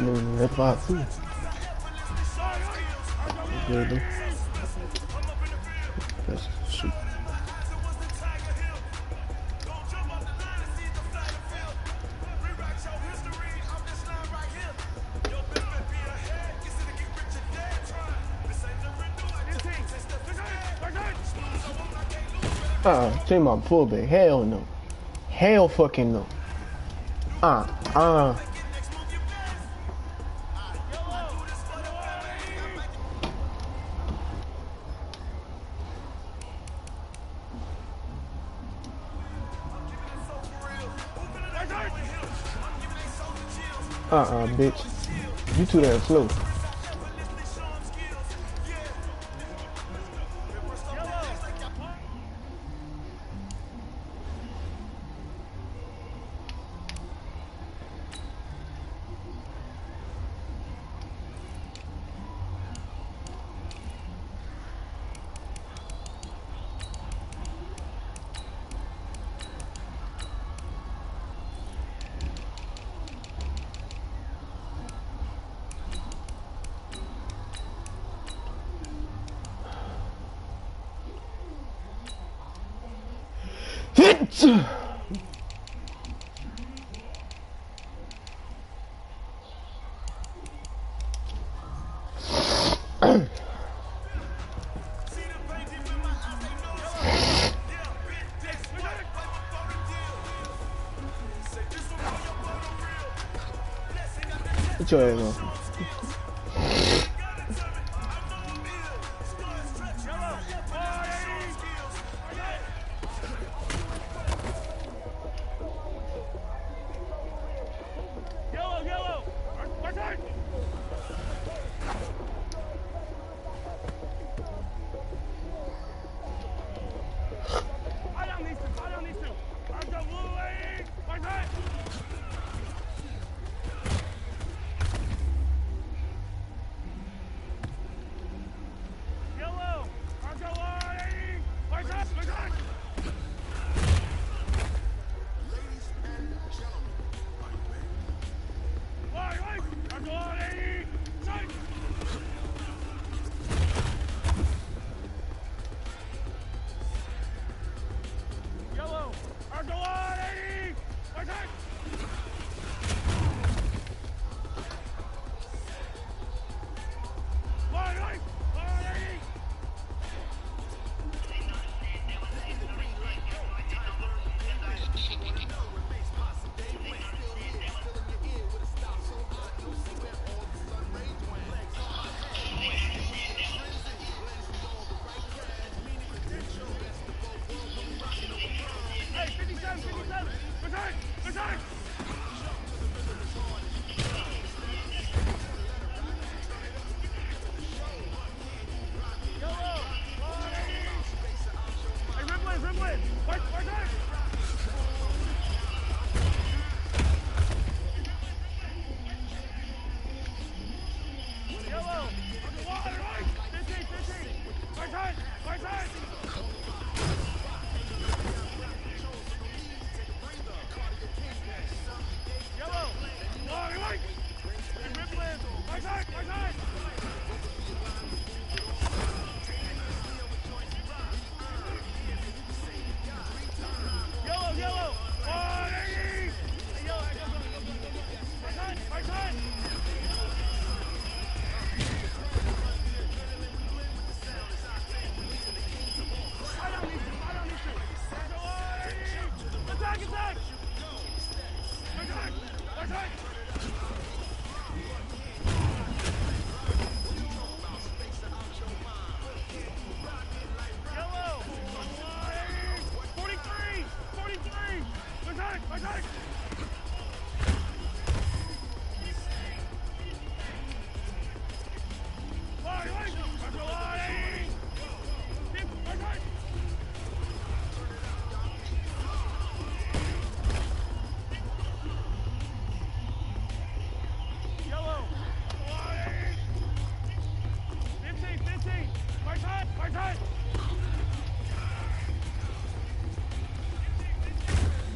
That's 5-2. Good, though. Let's shoot. Team my pullback. Hell no. Hell fucking no. Bitch. You too damn slow. Hit! Get your ass off.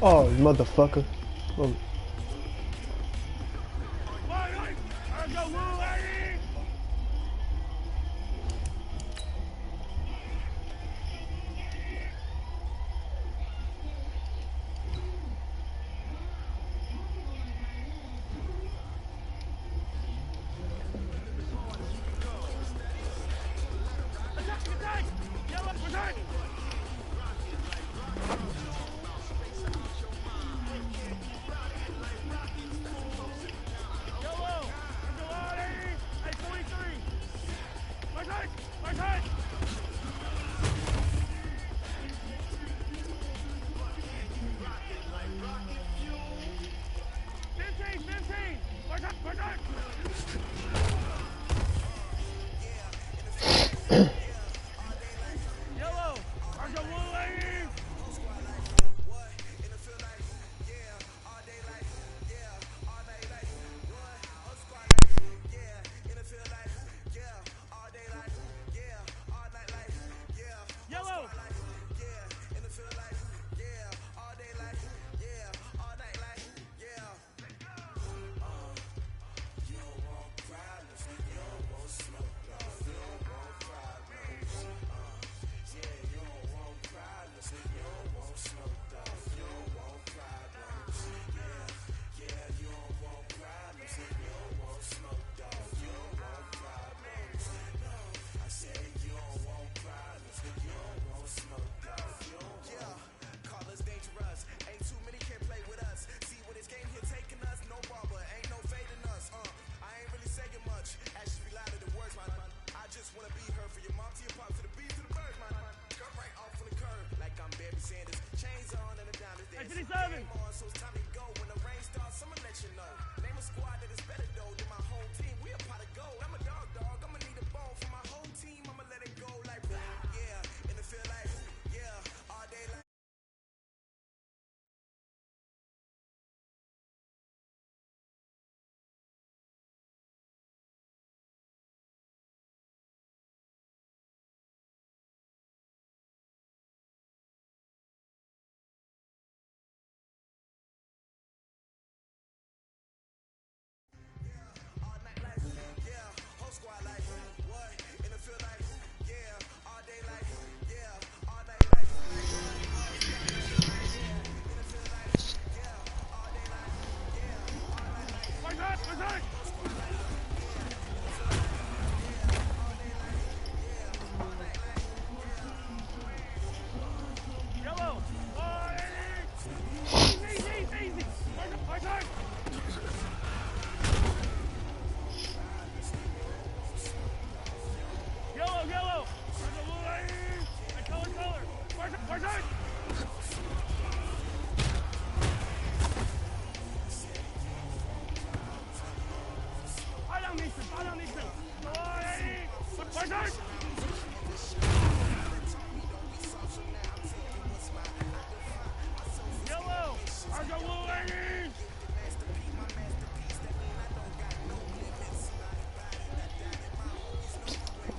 Oh, motherfucker. Oh.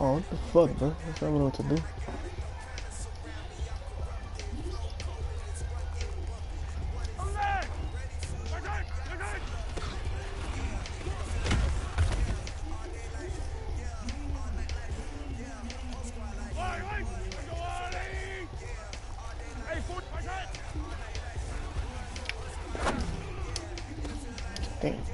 Oh, what the fuck, bro? That's not what to do. Damn.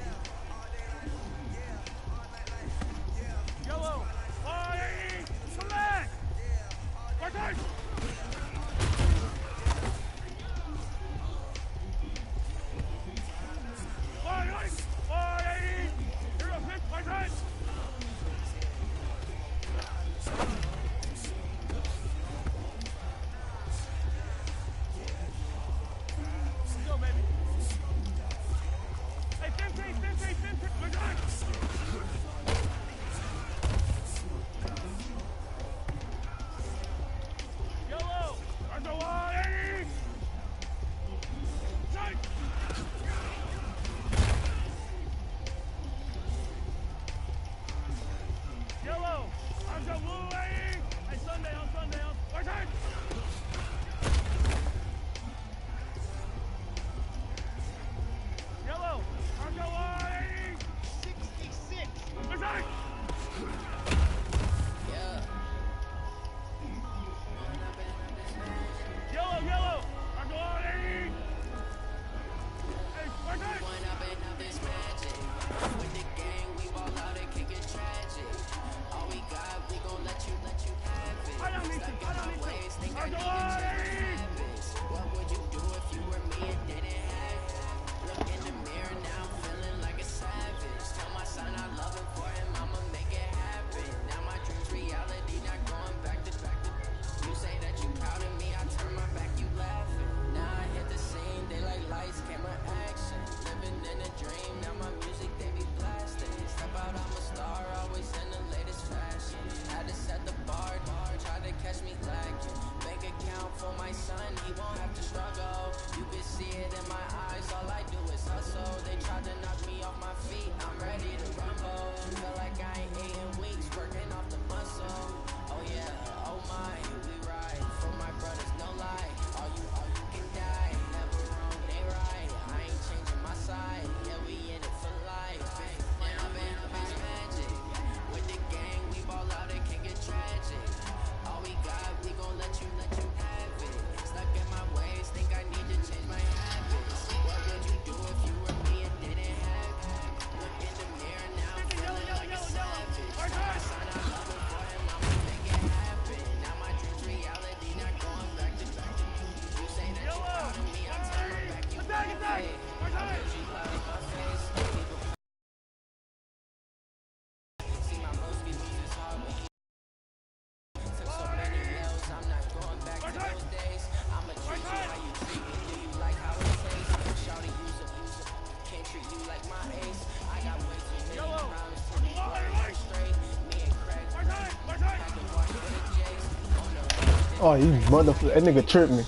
Oh, you motherfucker. That nigga tripped me.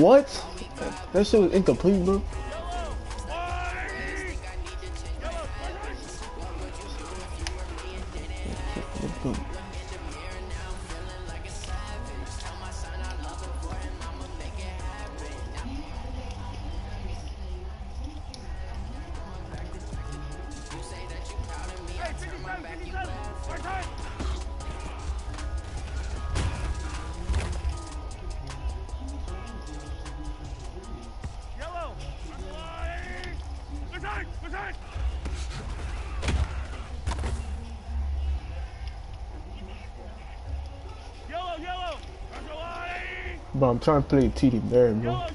What? That shit was incomplete, bro. Bro, I'm trying to play TD Bear, bro.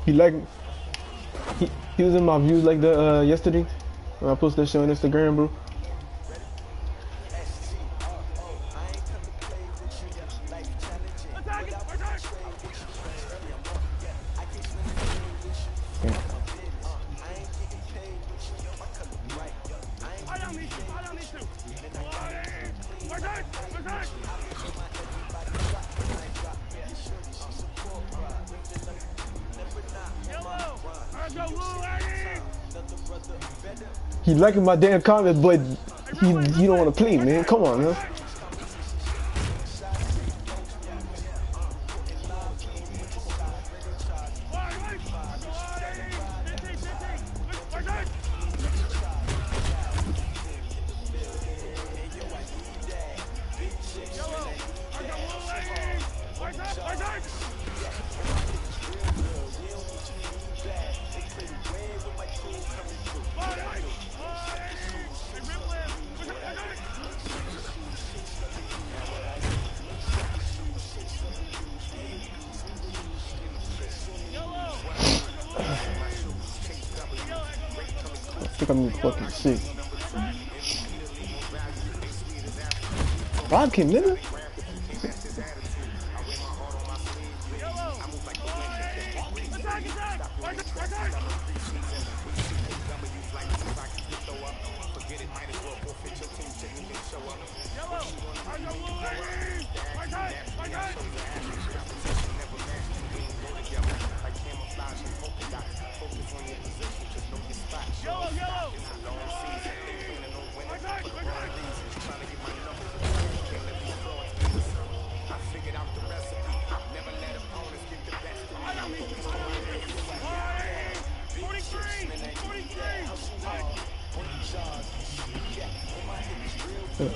He like he was in my views like the yesterday when I posted that shit on Instagram, bro. He liking my damn comment, but he don't want to play, man. Come on, man. I think I'm fucking sick. 5K minute?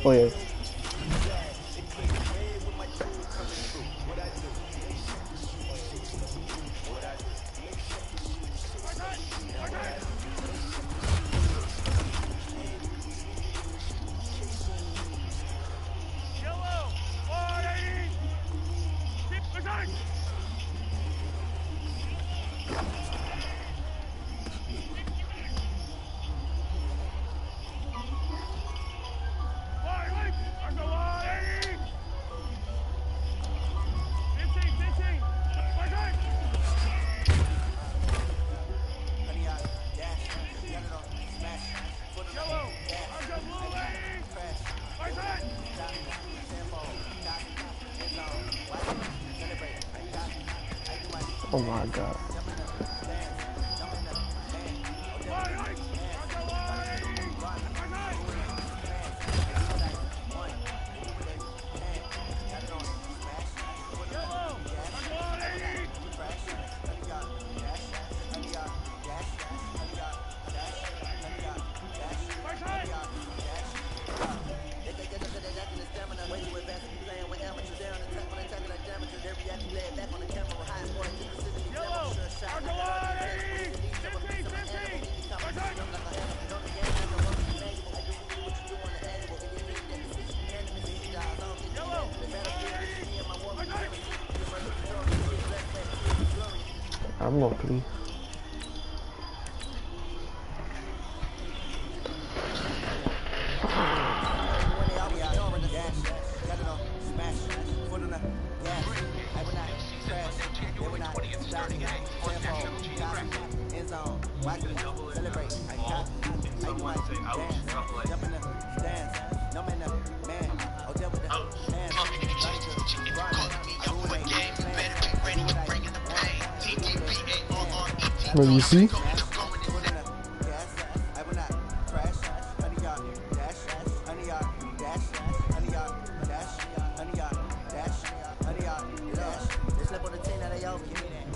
Oh yeah. Oh my god. I'm gonna play. Well, you see?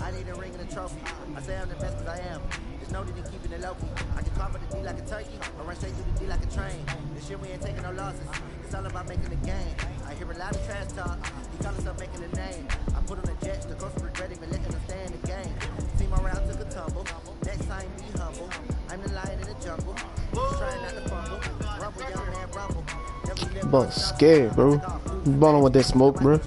I need a ring and a trophy. I say I'm the best because I am. Just know that they keeping it low key. I can carve the D like a turkey, or run straight through the D like a train. This shit we ain't taking no losses. It's all about making the game. I hear a lot of trash talk. He call himself making a name. I put on the jets, the coast regret even letting them stay in the game. Team around took a tumble. Next time be humble. I'm the lion in the jungle. Just trying not to fumble. Rumble, young man, rumble. Bro, scared, bro. Balling with that smoke, bro.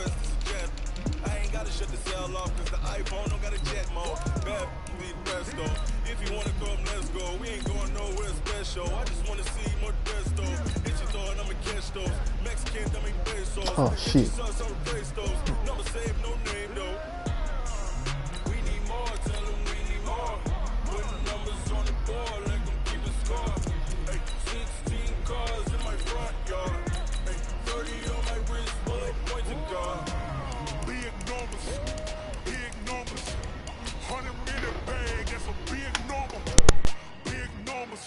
West is a jet. I ain't gotta shut the cell off cause the iPhone don't got a jet mode. Bad be the best though. If you wanna come, let's go. We ain't going nowhere special. I just wanna see more dress though. Hit your throw and I'ma catch those. Mexican, I make pesos. Oh shit. Never save no name though. We need more, tell them we need more. Put the numbers on the board, let them keep a score. Hey, 16 cars in my front yard. Hey, 30 on my wrist, bullet pointed guard. Big numbers, 100-minute bag, that's a big number. Big numbers,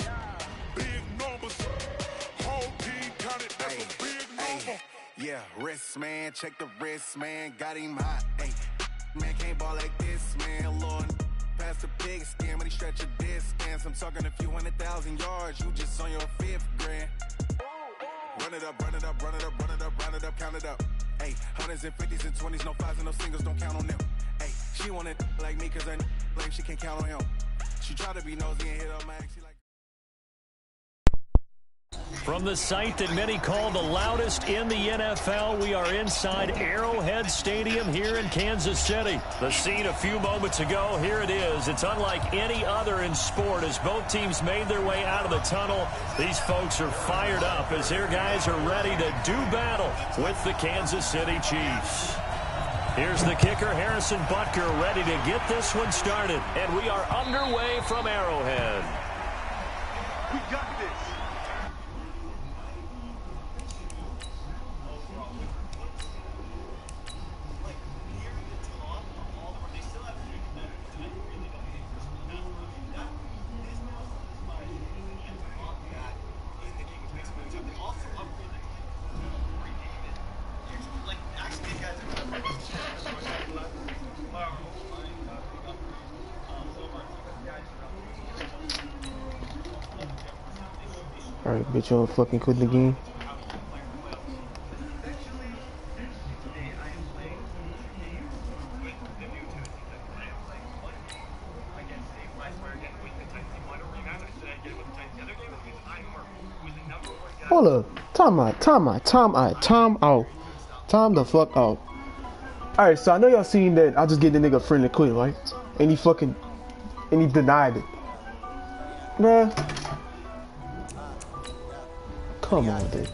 whole team counted, that's a big number. Yeah, wrist man, check the wrist man, got him hot. Hey, man can't ball like this, man. Lord, past the pig skin when he stretch a distance. I'm talking a few 100,000 yards, you just on your 5th grand. Run it up, run it up, run it up, run it up, run it up, count it up. Hey, 100s and 50s and 20s, no 5s and no singles, don't count on them. Hey, she want it like me cause her lame, she can't count on him. She try to be nosy and hit up my ex, she like. From the site that many call the loudest in the NFL, we are inside Arrowhead Stadium here in Kansas City. The scene a few moments ago, here it is. It's unlike any other in sport as both teams made their way out of the tunnel. These folks are fired up as their guys are ready to do battle with the Kansas City Chiefs. Here's the kicker, Harrison Butker, ready to get this one started. And we are underway from Arrowhead. We got this. Alright, bitch, y'all fucking quit the game. Hold up. Time out. Time the fuck out. Alright, so I know y'all seen that I just get the nigga a friend and quit, right? And he denied it. Bruh. Come on, dude.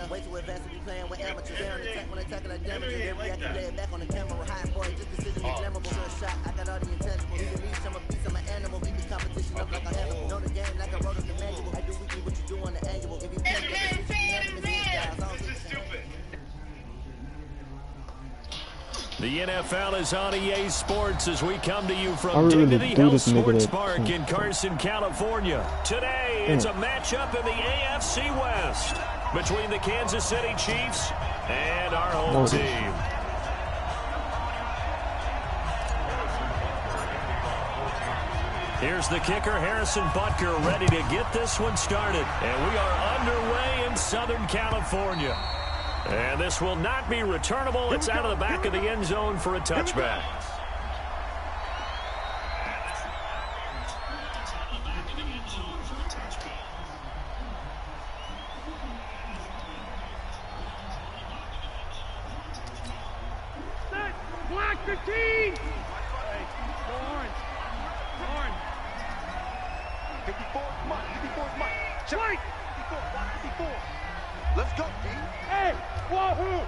Way too advanced to be playing with amateurs. They're on attack when attacking like damages. They react to play it back on the camera. High boy, just consider me flammable. To a shot, I got all the intangibles. Need to reach, I'm a beast, I'm an animal. Keep this competition up like a Hannibal. Know the game like I wrote up the manual. I do weekly what you do on the annual. If you play the position, unanimous, it's stupid. The NFL is on EA Sports as we come to you from Dignity Health Sports Park in Carson, California. Today, it's a matchup in the AFC West between the Kansas City Chiefs and our home team. Here's the kicker, Harrison Butker, ready to get this one started. And we are underway in Southern California. And this will not be returnable. It's out of the back of the end zone for a touchback. Black 15! Orange. 54, Mike. 54, Mike. Check. 54, block 54. Let's go, D. Hey, wahoo!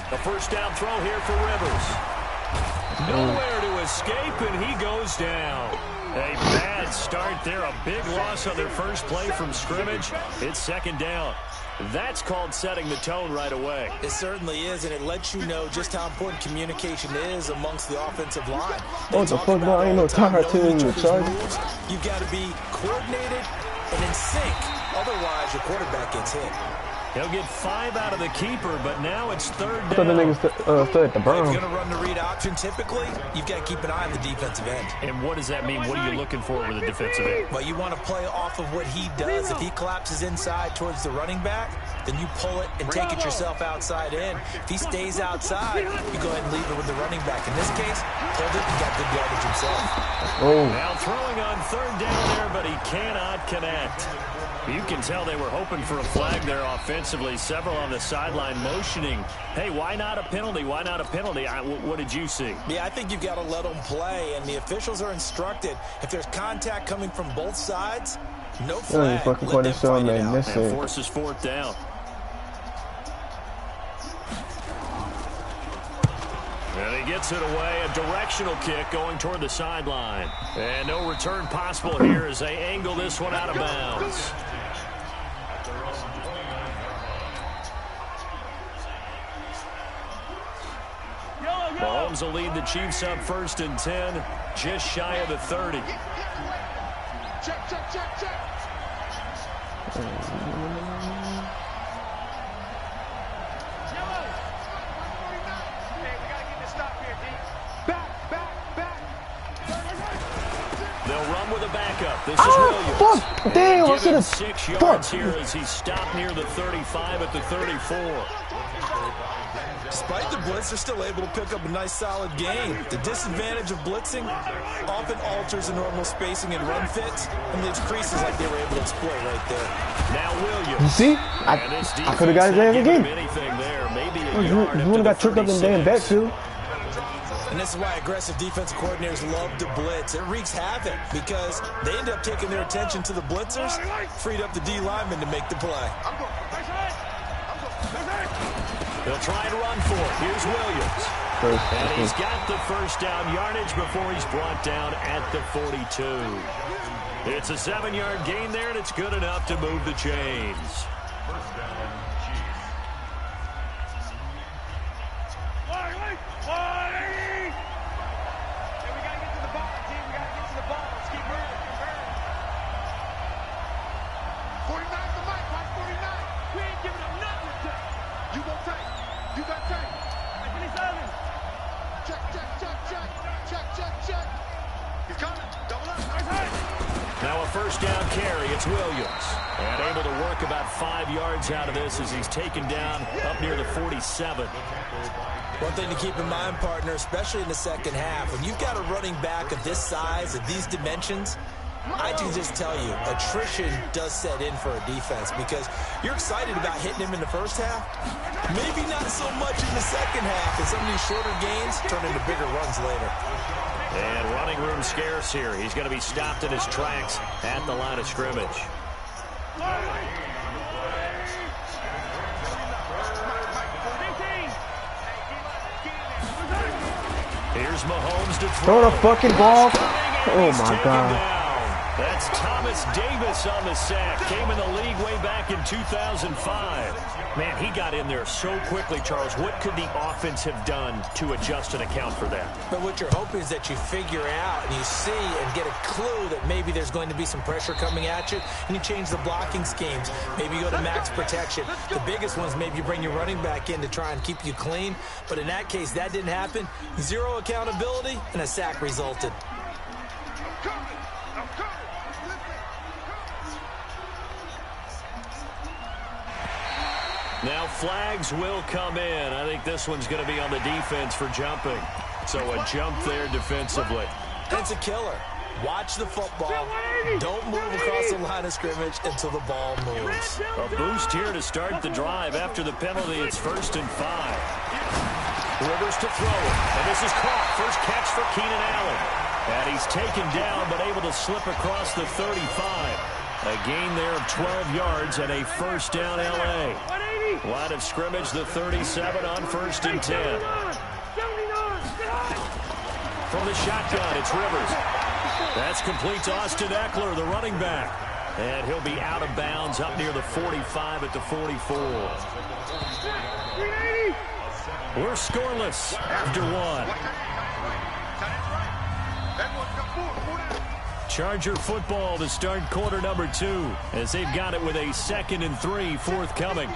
The first down throw here for Rivers. Nowhere to escape, and he goes down. A bad start there. A big loss on their first play from scrimmage. It's second down. That's called setting the tone right away. It certainly is, and it lets you know just how important communication is amongst the offensive line. What the fuck, bro? I ain't no time to tell you, Charlie. You've got to be coordinated and in sync. Otherwise, your quarterback gets hit. He'll get 5 out of the keeper, but now it's third I thought the down. niggas stood at the If burn. you're going to run the read option, typically, you've got to keep an eye on the defensive end. And what does that mean? What are you looking for with the defensive end? Well, you want to play off of what he does. If he collapses inside towards the running back, then you pull it and take it yourself outside in. If he stays outside, you go ahead and leave it with the running back. In this case, pulled it and got good yardage himself. Oh. Now throwing on third down there, but he cannot connect. You can tell they were hoping for a flag there offensively. Several on the sideline motioning, hey, why not a penalty? Why not a penalty? What did you see? Yeah, I think you've got to let them play, and the officials are instructed. If there's contact coming from both sides, no flag. fucking Let them fight it out. And forces fourth down. And he gets it away, a directional kick going toward the sideline. And no return possible here as they angle this one out of bounds. Mahomes will lead the Chiefs up 1st and 10, just shy of the 30. Check, check, check, check. They'll run with a backup. This is Williams. Fuck! Damn, I should have. 6 yards here as he stopped near the 35 at the 34. Despite the blitz, they're still able to pick up a nice, solid gain. The disadvantage of blitzing often alters the normal spacing and run fits and leaves creases like they were able to exploit right there. Now Williams. You see? I could have got his ass again. Anything there. Maybe a You yard would have got tripped up in the damn backfield. And this is why aggressive defensive coordinators love to blitz. It wreaks havoc because they end up taking their attention to the blitzers, freed up the D lineman to make the play. They'll try and run for it. Here's Williams. And he's got the first down yardage before he's brought down at the 42. It's a 7-yard gain there, and it's good enough to move the chains. Now a first down carry. It's Williams. And able to work about 5 yards out of this as he's taken down up near the 47. One thing to keep in mind, partner, especially in the second half, when you've got a running back of this size, of these dimensions, I can just tell you, attrition does set in for a defense because you're excited about hitting him in the first half. Maybe not so much in the second half, and some of these shorter gains turn into bigger runs later. And running room scarce here. He's going to be stopped in his tracks at the line of scrimmage. Here's Mahomes to Throw the fucking ball. Oh my God. That's Thomas Davis on the sack. Came in the league way back in 2005. Man, he got in there so quickly, Charles. What could the offense have done to adjust and account for that? But what you're hoping is that you figure out and you see and get a clue that maybe there's going to be some pressure coming at you, and you change the blocking schemes. Maybe you go to max protection. The biggest ones, maybe you bring your running back in to try and keep you clean. But in that case, that didn't happen. Zero accountability, and a sack resulted. Now flags will come in. I think this one's going to be on the defense for jumping. So a jump there defensively. It's a killer. Watch the football. Don't move across the line of scrimmage until the ball moves. A boost here to start the drive. After the penalty, it's 1st and 5. Rivers to throw it. And this is caught. First catch for Keenan Allen. And he's taken down but able to slip across the 35. A gain there of 12 yards and a first down L.A. Line of scrimmage, the 37 on 1st and 10. From the shotgun, it's Rivers. That's complete to Austin Eckler, the running back. And he'll be out of bounds up near the 45 at the 44. We're scoreless after one. Charger football to start quarter number 2 as they've got it with a 2nd and 3 forthcoming.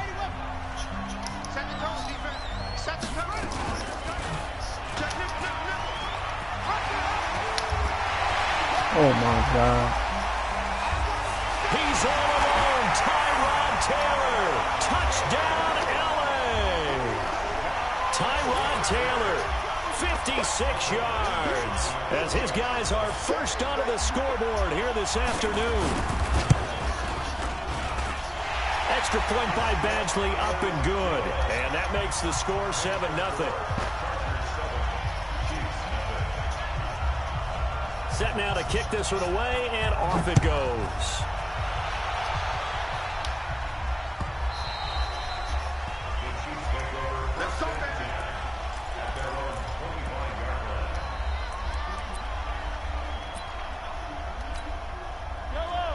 Oh my God. He's all alone. Tyrod Taylor. Touchdown, LA. Tyrod Taylor, 56 yards. As his guys are first onto the scoreboard here this afternoon. Extra point by Badgley, up and good. And that makes the score 7-0. Set now to kick this one away, and off it goes.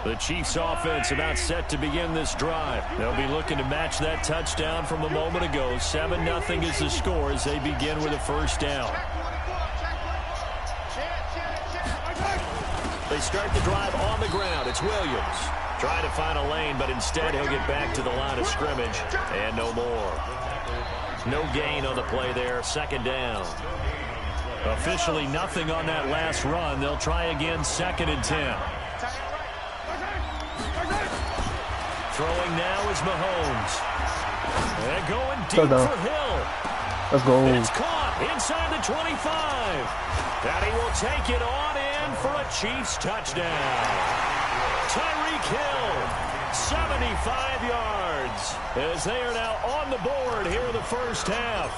The Chiefs offense about set to begin this drive. They'll be looking to match that touchdown from a moment ago. 7-0 is the score as they begin with a first down. They start the drive on the ground. It's Williams. Trying to find a lane, but instead he'll get back to the line of scrimmage. And no more. No gain on the play there. 2nd down. Officially nothing on that last run. They'll try again 2nd and 10. Throwing now is Mahomes. And going deep for Hill. Let's go. It's caught inside the 25. And he will take it on in for a Chiefs touchdown. Tyreek Hill, 75 yards. As they are now on the board here in the first half.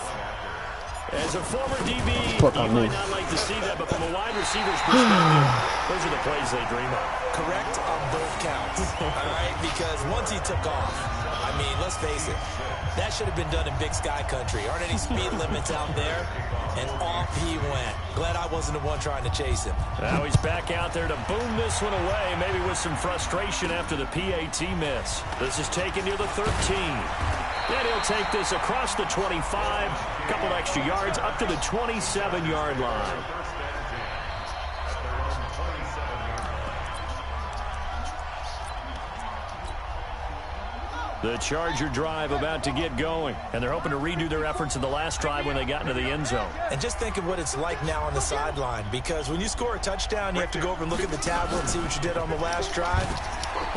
As a former DB, you might not like to see that, but from a wide receiver's perspective, those are the plays they dream of. Correct on both counts, all right? Because once he took off, I mean, let's face it, that should have been done in Big Sky country. Aren't any speed limits out there? And off he went. Glad I wasn't the one trying to chase him. Now he's back out there to boom this one away, maybe with some frustration after the PAT miss. This is taken near the 13. And he'll take this across the 25, a couple extra yards up to the 27-yard line. The Charger drive about to get going, and they're hoping to redo their efforts in the last drive when they got into the end zone. And just think of what it's like now on the sideline, because when you score a touchdown, you have to go over and look at the tablet and see what you did on the last drive.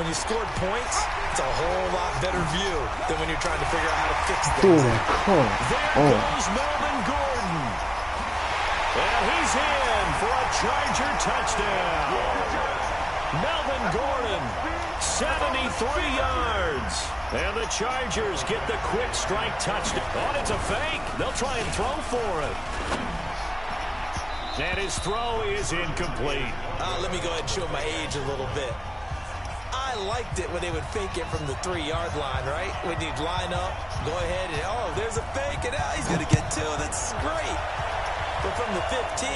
When you scored points, it's a whole lot better view than when you're trying to figure out how to fix things. There goes Melvin Gordon. And he's in for a Charger touchdown. Melvin Gordon, 73 yards. And the Chargers get the quick strike touchdown. Oh, it's a fake. They'll try and throw for it. And his throw is incomplete. Let me go ahead and show my age a little bit. I liked it when they would fake it from the 3-yard line, right? When you'd line up, go ahead, and oh, there's a fake, and now he's going to get 2. That's great. But from the 15,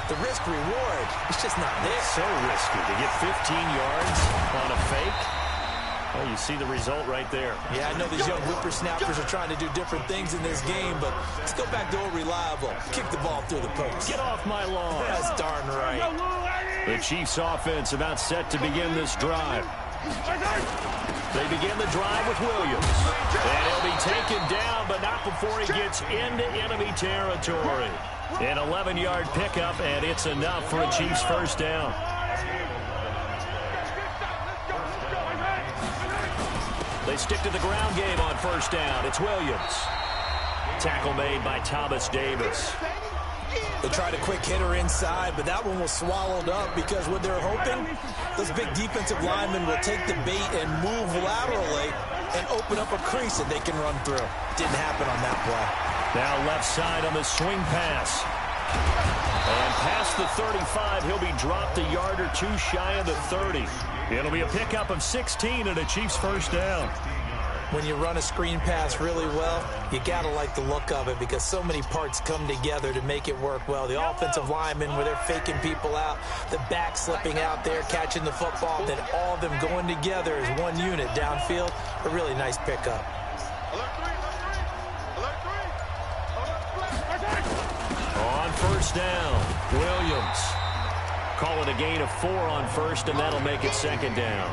the risk-reward, it's just not there. So risky to get 15 yards on a fake. Well, you see the result right there. Yeah, I know these young whippersnappers are trying to do different things in this game, but let's go back to old reliable. Kick the ball through the post. Get off my lawn. That's darn right. The Chiefs offense about set to begin this drive. They begin the drive with Williams. And he'll be taken down, but not before he gets into enemy territory. An 11-yard pickup, and it's enough for a Chiefs first down. They stick to the ground game on first down. It's Williams. Tackle made by Thomas Davis. They tried a quick hitter inside, but that one was swallowed up because what they're hoping, those big defensive linemen will take the bait and move laterally and open up a crease that they can run through. Didn't happen on that play. Now left side on the swing pass. And past the 35, he'll be dropped a yard or two shy of the 30. It'll be a pickup of 16 and a Chiefs first down. When you run a screen pass really well, you got to like the look of it because so many parts come together to make it work well. The offensive linemen, where they're faking people out, the back slipping out there, catching the football, then all of them going together as one unit downfield. A really nice pickup. On first down, Williams. Call it a gain of 4 on first, and that'll make it second down.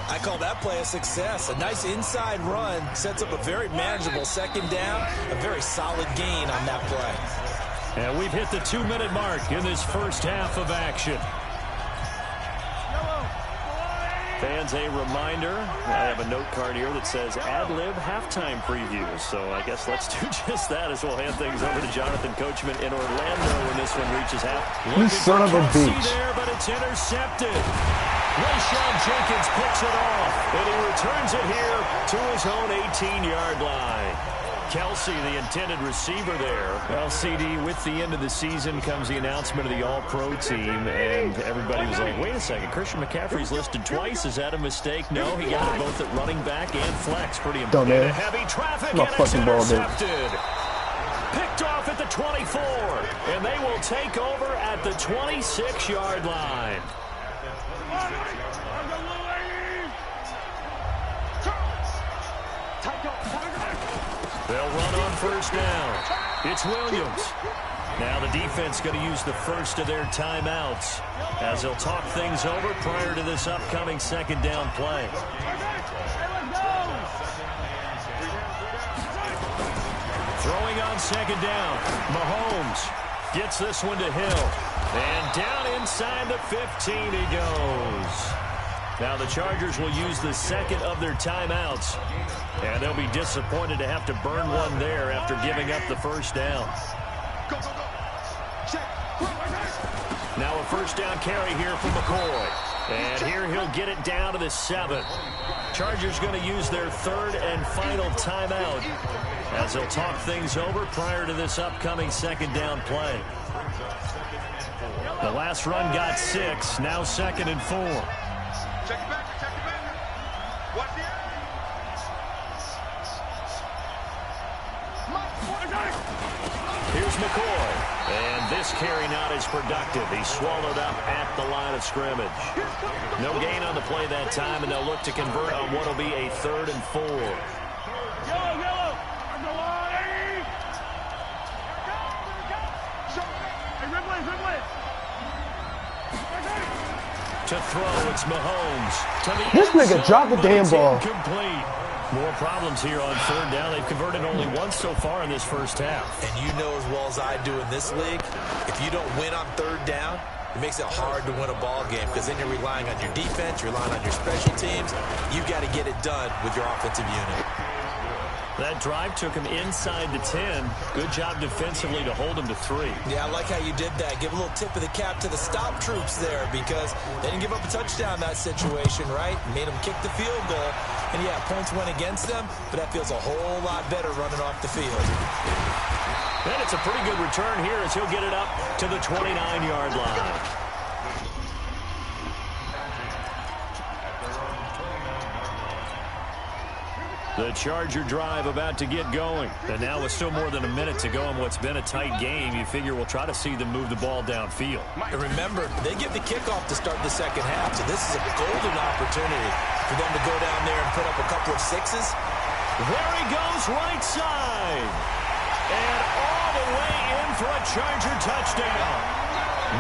I call that play a success. A nice inside run sets up a very manageable second down, a very solid gain on that play. And we've hit the 2-minute mark in this first half of action. Fans, a reminder, I have a note card here that says ad-lib halftime preview. So I guess let's do just that as we'll hand things over to Jonathan Coachman in Orlando when this one reaches half. You son of a bitch. There, but it's intercepted. Rashawn Jenkins picks it off, and he returns it here to his own 18-yard line. Kelsey, the intended receiver there. Well, CD, with the end of the season comes the announcement of the All-Pro team, and everybody was like, wait a second, Christian McCaffrey's listed twice. Is that a mistake? No, he got it both at running back and flex. Pretty important. Heavy traffic, and it's intercepted. Picked off at the 24, and they will take over at the 26-yard line. They'll run on first down. It's Williams. Now the defense going to use the first of their timeouts as they'll talk things over prior to this upcoming second down play. Throwing on second down. Mahomes gets this one to Hill. And down inside the 15 he goes. Now the Chargers will use the second of their timeouts. And they'll be disappointed to have to burn one there after giving up the first down. Now a first down carry here from McCoy. And here he'll get it down to the 7. Chargers going to use their third and final timeout as they'll talk things over prior to this upcoming second down play. The last run got 6. Now 2nd and 4. Check it back. Watch the end. Here's McCoy. And this carry not as productive. He's swallowed up at the line of scrimmage. No gain on the play that time, and they'll look to convert on what will be a 3rd and 4. Yellow. To throw, it's Mahomes. This nigga dropped the damn ball. Incomplete. More problems here on 3rd down. They've converted only once so far in this first half. And you know as well as I do in this league, if you don't win on 3rd down, it makes it hard to win a ball game because then you're relying on your defense, you're relying on your special teams. You got to get it done with your offensive unit. That drive took him inside the 10. Good job defensively to hold him to 3. Yeah, I like how you did that. Give a little tip of the cap to the stop troops there because they didn't give up a touchdown in that situation, right? Made them kick the field goal. And, yeah, points went against them, but that feels a whole lot better running off the field. And it's a pretty good return here as he'll get it up to the 29-yard line. The Charger drive about to get going. And now with still more than a minute to go in what's been a tight game, you figure we'll try to see them move the ball downfield. And remember, they give the kickoff to start the second half, so this is a golden opportunity for them to go down there and put up a couple of 6s. There he goes, right side. And all the way in for a Charger touchdown.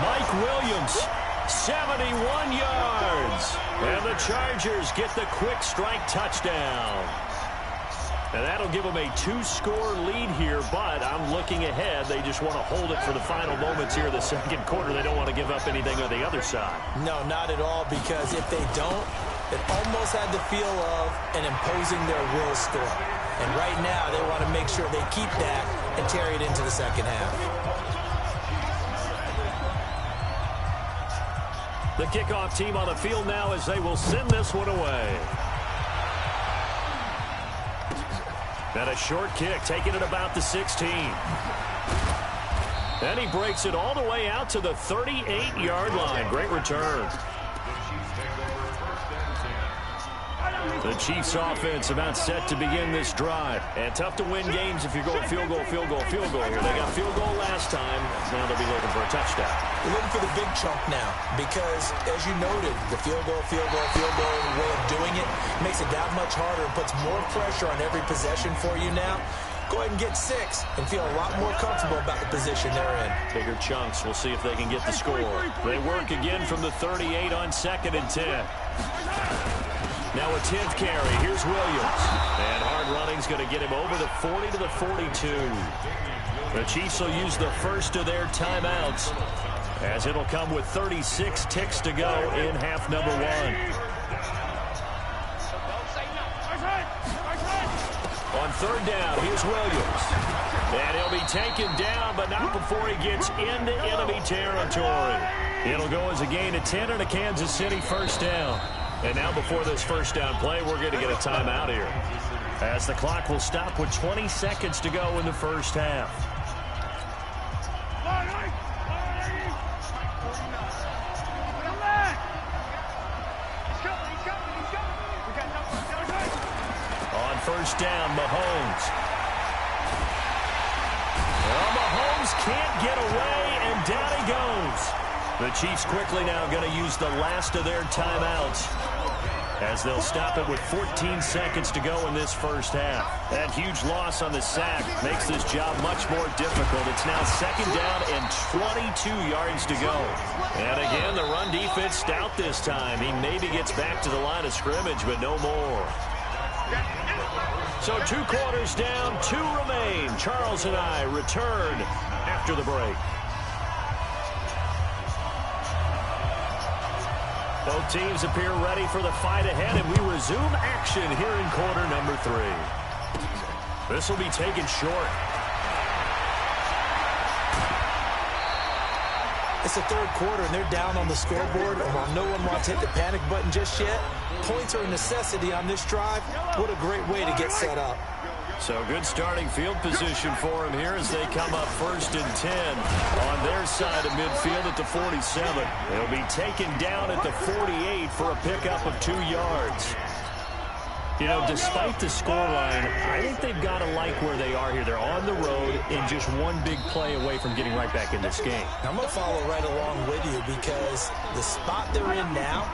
Mike Williams, 71 yards. And the Chargers get the quick strike touchdown. And that'll give them a 2-score lead here, but I'm looking ahead. They just want to hold it for the final moments here in the second quarter. They don't want to give up anything on the other side. No, not at all, because if they don't, it almost had the feel of an imposing their will score. And right now, they want to make sure they keep that and carry it into the second half. The kickoff team on the field now as they will send this one away. And a short kick, taking it about the 16. And he breaks it all the way out to the 38-yard line. Great return. The Chiefs offense about set to begin this drive. And tough to win games if you're going field goal here. They got field goal last time. Now they'll be looking for a touchdown. They're looking for the big chunk now because, as you noted, the field goal way of doing it makes it that much harder and puts more pressure on every possession for you now. go ahead and get 6 and feel a lot more comfortable about the position they're in. Bigger chunks. We'll see if they can get the score. They work again from the 38 on 2nd and 10. Now a 10th carry. Here's Williams. And hard running's going to get him over the 40 to the 42. The Chiefs will use the first of their timeouts, as it'll come with 36 ticks to go in half number 1. On 3rd down, here's Williams. And he'll be taken down, but not before he gets into enemy territory. It'll go as a gain of 10 and a Kansas City first down. And now before this first down play, we're going to get a timeout here, as the clock will stop with 20 seconds to go in the first half. On first down, Mahomes. Well, Mahomes can't get away, and down he goes. The Chiefs quickly now going to use the last of their timeouts, as they'll stop it with 14 seconds to go in this first half. That huge loss on the sack makes this job much more difficult. It's now 2nd down and 22 yards to go. And again, the run defense stout this time. He maybe gets back to the line of scrimmage, but no more. So 2 quarters down, 2 remain. Charles and I return after the break. Both teams appear ready for the fight ahead, and we resume action here in quarter number 3. This will be taken short. It's the 3rd quarter, and they're down on the scoreboard. And while no one wants to hit the panic button just yet, points are a necessity on this drive. What a great way to get set up. So good starting field position for him here as they come up 1st and 10 on their side of midfield at the 47. They'll be taken down at the 48 for a pickup of 2 yards. You know, despite the scoreline, I think they've got to like where they are here. They're on the road and just one big play away from getting right back in this game. I'm going to follow right along with you, because the spot they're in now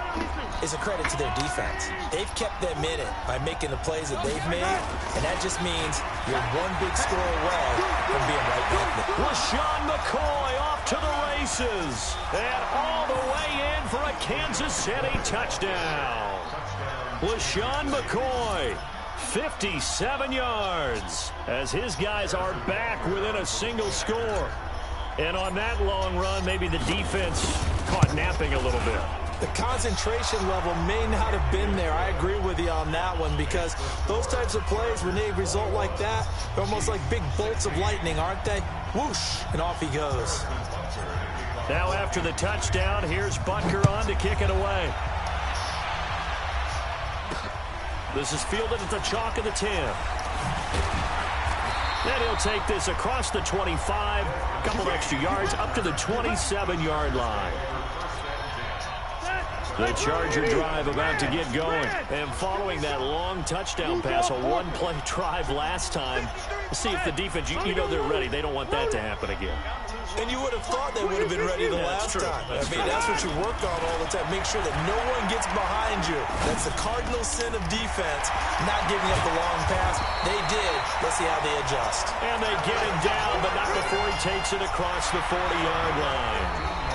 is a credit to their defense. They've kept them in it by making the plays that they've made, and that just means you're one big score away from being right back there. LaShawn McCoy off to the races, and all the way in for a Kansas City touchdown. LaShawn McCoy, 57 yards, as his guys are back within a single score. And on that long run, maybe the defense caught napping a little bit. The concentration level may not have been there. I agree with you on that one, because those types of plays, when they result like that, they're almost like big bolts of lightning, aren't they? Whoosh, and off he goes. Now after the touchdown, here's Butker on to kick it away. This is fielded at the chalk of the 10. Then he'll take this across the 25, a couple extra yards, up to the 27-yard line. The Charger drive about to get going. And following that long touchdown pass, a one-play drive last time, we'll see if the defense, you know they're ready. They don't want that to happen again. And you would have thought they would have been ready the last time. I mean, that's what you work on all the time. Make sure that no one gets behind you. That's the cardinal sin of defense, not giving up the long pass. They did. Let's see how they adjust. And they get him down, but not before he takes it across the 40-yard line.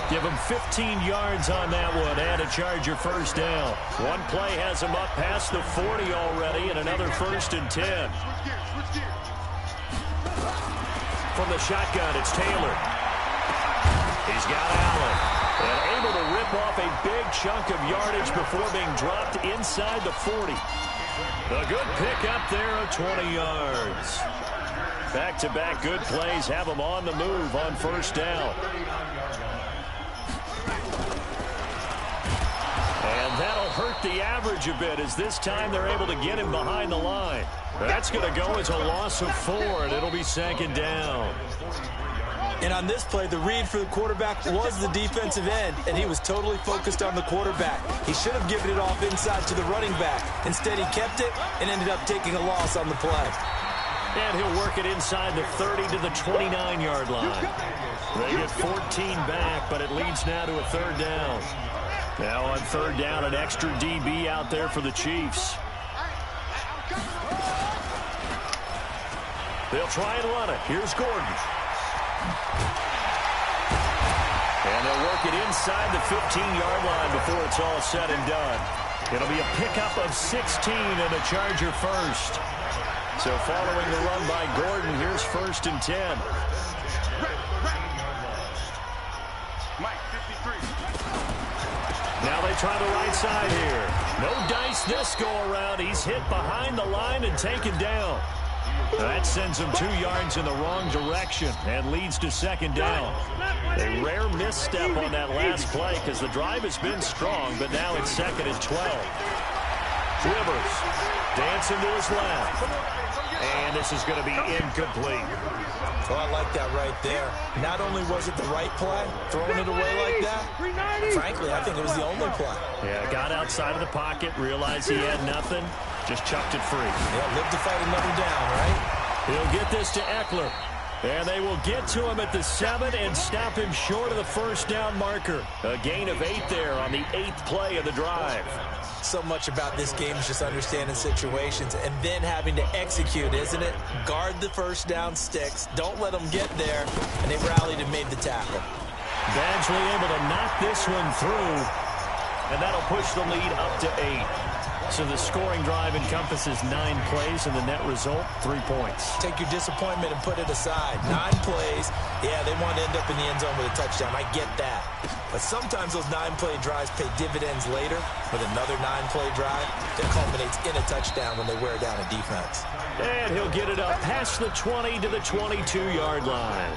Give him 15 yards on that one, and a Charger first down. One play has him up past the 40 already, and another 1st and 10. From the shotgun, it's Taylor. He's got Allen, and able to rip off a big chunk of yardage before being dropped inside the 40. A good pickup there of 20 yards. Back-to-back good plays have them on the move on first down. And that'll hurt the average a bit, as this time they're able to get him behind the line. That's going to go as a loss of 4, and it'll be 2nd down. And on this play, the read for the quarterback was the defensive end, and he was totally focused on the quarterback. He should have given it off inside to the running back. Instead, he kept it and ended up taking a loss on the play. And he'll work it inside the 30 to the 29-yard line. They get 14 back, but it leads now to a 3rd down. Now on 3rd down, an extra DB out there for the Chiefs. They'll try and run it. Here's Gordon. And they'll work it inside the 15-yard line before it's all said and done. It'll be a pickup of 16 and a Charger first. So following the run by Gordon, here's 1st and 10. Now they try the right side here. No dice this go-around. He's hit behind the line and taken down. That sends him 2 yards in the wrong direction and leads to 2nd down. A rare misstep on that last play because the drive has been strong, but now it's 2nd and 12. Rivers dancing to his left. And this is going to be incomplete. Oh, I like that right there. Not only was it the right play, throwing it away like that, frankly, I think it was the only play. Yeah, got outside of the pocket, realized he had nothing, just chucked it free. Yeah, live to fight another down, right? He'll get this to Eckler. And they will get to him at the 7 and stop him short of the 1st down marker. A gain of 8 there on the 8th play of the drive. So much about this game is just understanding situations and then having to execute, isn't it? Guard the 1st down sticks. Don't let them get there. And they rallied and made the tackle. Badgley able to knock this one through. And that'll push the lead up to 8. So the scoring drive encompasses 9 plays, and the net result, 3 points. Take your disappointment and put it aside. 9 plays. Yeah, they want to end up in the end zone with a touchdown. I get that. But sometimes those 9-play drives pay dividends later with another 9-play drive that culminates in a touchdown when they wear down a defense. And he'll get it up past the 20 to the 22-yard line.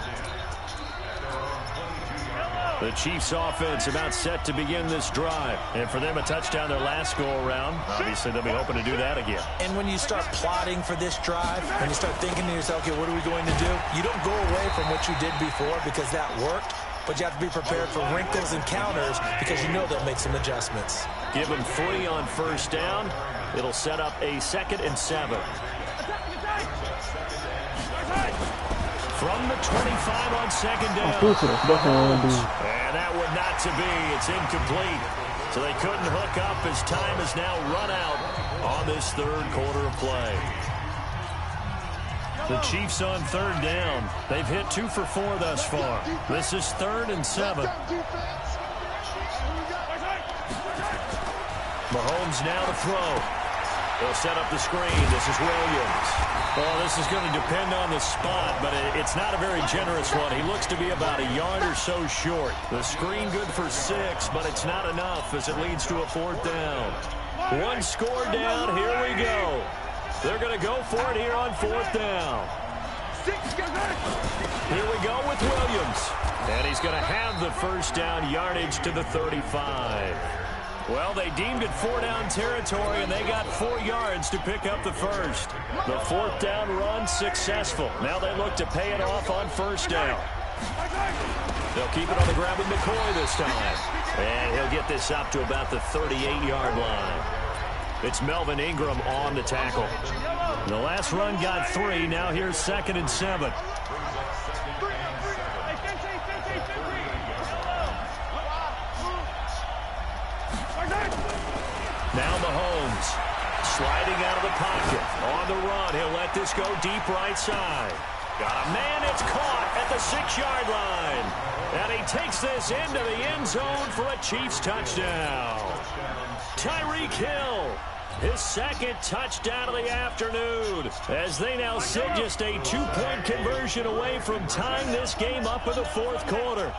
The Chiefs offense about set to begin this drive. And for them, a touchdown their last go-around. Obviously, they'll be hoping to do that again. And when you start plotting for this drive, when you start thinking to yourself, okay, what are we going to do? You don't go away from what you did before because that worked. But you have to be prepared for wrinkles and counters because you know they'll make some adjustments. Give them 3 on 1st down. It'll set up a 2nd and 7. From the 25 on 2nd down. And that one not to be. It's incomplete. So they couldn't hook up as time is now run out on this 3rd quarter of play. The Chiefs on 3rd down. They've hit 2 for 4 thus far. This is 3rd and 7. Mahomes now to throw. He'll set up the screen. This is Williams. Well, this is going to depend on the spot, but it's not a very generous one. He looks to be about a yard or so short. The screen good for 6, but it's not enough as it leads to a 4th down. 1 score down. Here we go. They're going to go for it here on 4th down. Here we go with Williams. And he's going to have the 1st down yardage to the 35. Well, they deemed it 4-down territory, and they got 4 yards to pick up the 1st. The 4th down run successful. Now they look to pay it off on 1st down. They'll keep it on the ground with McCoy this time. And he'll get this up to about the 38-yard line. It's Melvin Ingram on the tackle. The last run got 3. Now here's 2nd and 7. Now Mahomes sliding out of the pocket. On the run, he'll let this go deep right side. Got a man, it's caught at the 6-yard line. And he takes this into the end zone for a Chiefs touchdown. Tyreek Hill, his 2nd touchdown of the afternoon, as they now sit just a 2-point conversion away from tying this game up in the 4th quarter.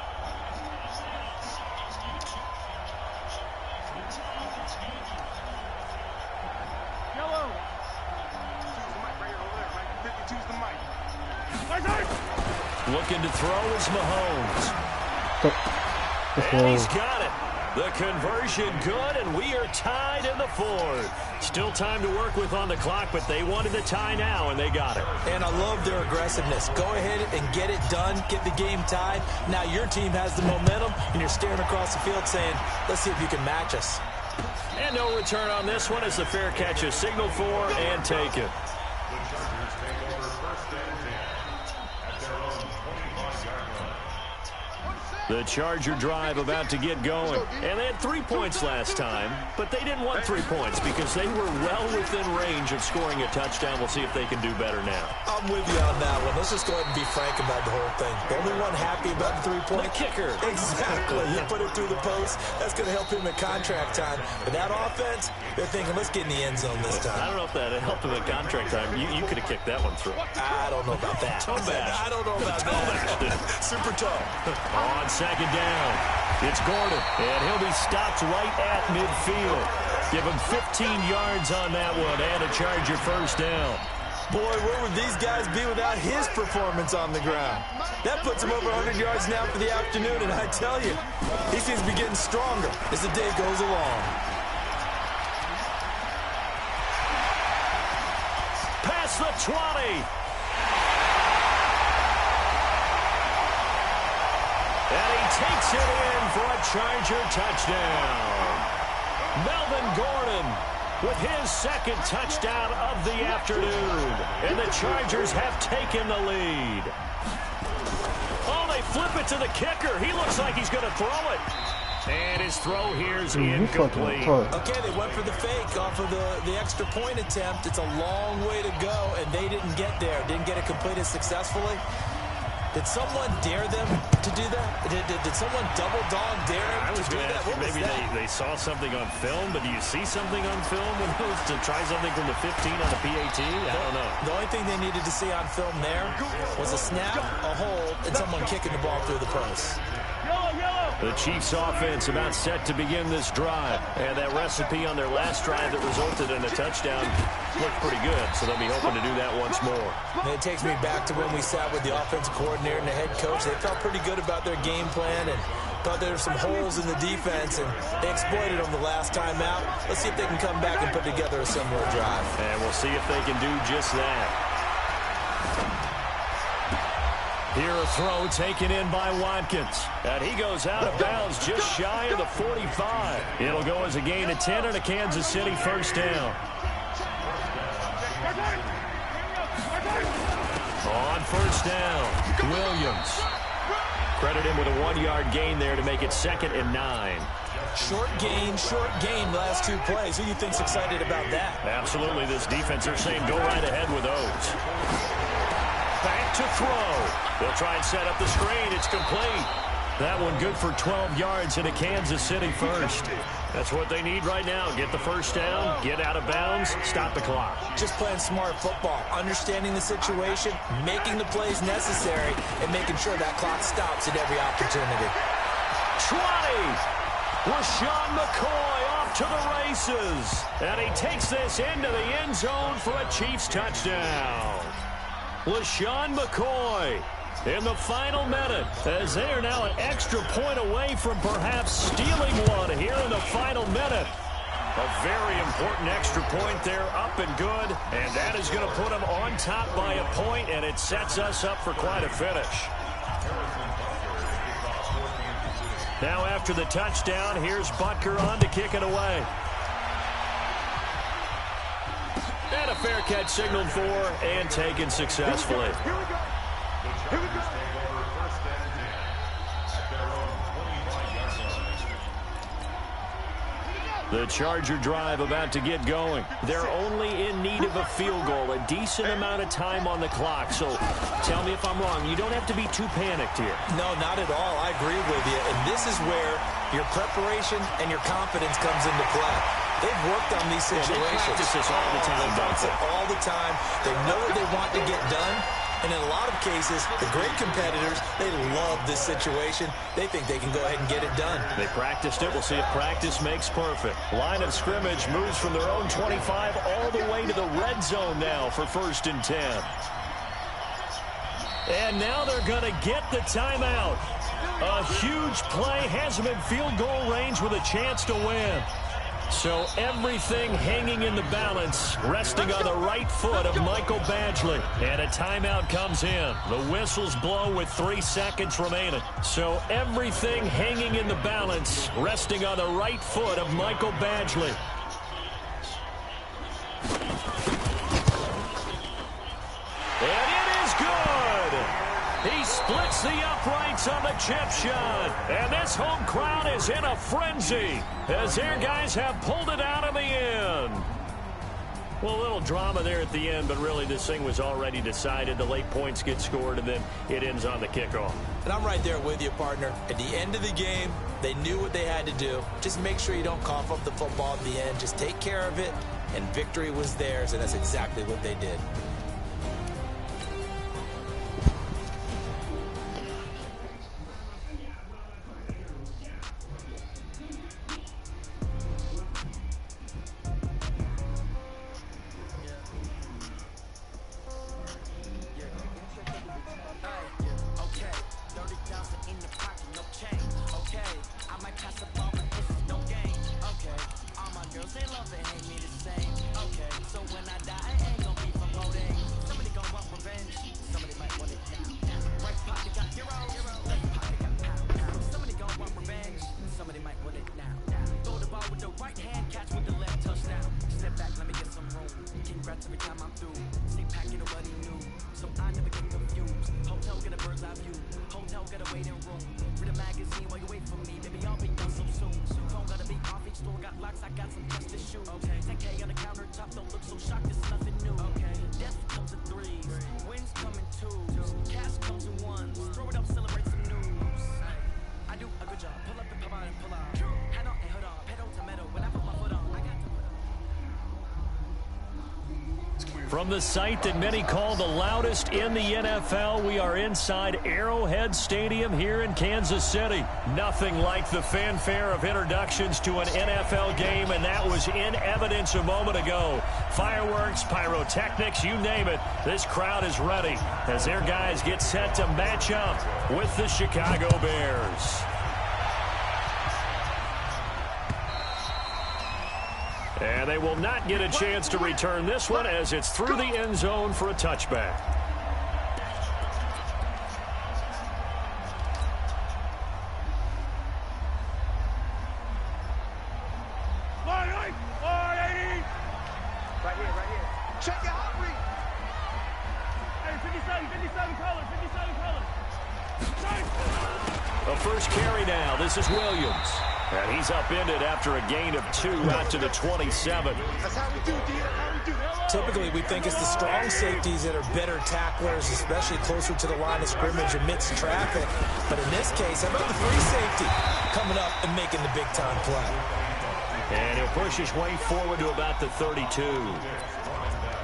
Looking to throw is Mahomes. And he's got it. The conversion good, and we are tied in the 4th. Still time to work with on the clock, but they wanted the tie now, and they got it. And I love their aggressiveness. Go ahead and get it done. Get the game tied. Now your team has the momentum, and you're staring across the field saying, let's see if you can match us. And no return on this one as the fair catch is signaled for and taken. The Charger drive about to get going. And they had 3 points last time, but they didn't want 3 points because they were well within range of scoring a touchdown. We'll see if they can do better now. I'm with you on that one. Let's just go ahead and be frank about the whole thing. The only one happy about the 3-point kicker. Exactly. You put it through the post. That's going to help him at contract time. But that offense, they're thinking, let's get in the end zone this time. I don't know if that helped him at contract time. You could have kicked that one through. I don't know about that. I don't know about that. Super tough. On second down, it's Gordon, and he'll be stopped right at midfield. Give him 15 yards on that one, and a Charger first down. Boy, where would these guys be without his performance on the ground? That puts him over 100 yards now for the afternoon, and I tell you, he seems to be getting stronger as the day goes along. Past the 20. And he takes it in for a Charger touchdown. Melvin Gordon with his second touchdown of the afternoon. And the Chargers have taken the lead. Oh, they flip it to the kicker. He looks like he's going to throw it. And his throw here is incomplete. Okay, they went for the fake off of the extra point attempt. It's a long way to go, and they didn't get there. Didn't get it completed successfully. Did someone dare them to do that? Did someone double dog dare them to do that? What maybe they saw something on film, but do you see something on film when those to try something from the 15 on the PAT? I don't know. The only thing they needed to see on film there was a snap, a hold, and someone kicking the ball through the post. The Chiefs offense about set to begin this drive. And that recipe on their last drive that resulted in a touchdown looked pretty good. So they'll be hoping to do that once more. And it takes me back to when we sat with the offensive coordinator and the head coach. They felt pretty good about their game plan and thought there were some holes in the defense, and they exploited them the last time out. Let's see if they can come back and put together a similar drive. And we'll see if they can do just that. Here a throw taken in by Watkins. And he goes out of bounds just shy of the 45. It'll go as a gain of 10 and a Kansas City first down. On first down, Williams. Credit him with a 1-yard gain there to make it 2nd and 9. Short gain last 2 plays. Who do you think's excited about that? Absolutely, this defense, they're saying go right ahead with those. Back to throw. They'll try and set up the screen. It's complete. That one good for 12 yards in a Kansas City first. That's what they need right now. Get the first down, get out of bounds, stop the clock. Just playing smart football, understanding the situation, making the plays necessary, and making sure that clock stops at every opportunity. 20. LaShawn McCoy off to the races. And he takes this into the end zone for a Chiefs touchdown. LaShawn McCoy in the final minute, as they are now an extra point away from perhaps stealing one here in the final minute. A very important extra point there, up and good, and that is going to put them on top by a point, and it sets us up for quite a finish. Now after the touchdown, here's Butker on to kick it away. And a fair catch signaled for and taken successfully. The Charger drive about to get going. They're only in need of a field goal, a decent amount of time on the clock. So tell me if I'm wrong. You don't have to be too panicked here. No, not at all. I agree with you. And this is where your preparation and your confidence comes into play. They've worked on these situations. They practice this all the time. They practice it all the time. They know what they want to get done. And in a lot of cases, the great competitors, they love this situation. They think they can go ahead and get it done. They practiced it. We'll see if practice makes perfect. Line of scrimmage moves from their own 25 all the way to the red zone now for 1st and 10. And now they're going to get the timeout. A huge play has them in field goal range with a chance to win. So everything hanging in the balance, resting on the right foot of Michael Badgley. And a timeout comes in. The whistles blow with 3 seconds remaining. So everything hanging in the balance, resting on the right foot of Michael Badgley. And it is good. He splits the uprights on the chip shot. And this home crowd is in a frenzy as their guys have pulled it out in the end. Well, a little drama there at the end, but really this thing was already decided. The late points get scored, and then it ends on the kickoff. And I'm right there with you, partner. At the end of the game, they knew what they had to do. Just make sure you don't cough up the football at the end. Just take care of it, and victory was theirs, and that's exactly what they did. From the site that many call the loudest in the NFL, we are inside Arrowhead Stadium here in Kansas City. Nothing like the fanfare of introductions to an NFL game, and that was in evidence a moment ago. Fireworks, pyrotechnics, you name it. This crowd is ready as their guys get set to match up with the Chicago Bears. And they will not get a chance to return this one as it's through the end zone for a touchback. Right here. Check it out, Reed. Hey, 57 colors. A first carry now. This is Williams. And he's upended after a gain of 2 out to the 27. That's how we do, D. How we do. Typically, we think it's the strong safeties that are better tacklers, especially closer to the line of scrimmage amidst traffic. But in this case, how about the free safety coming up and making the big-time play? And he'll push his way forward to about the 32.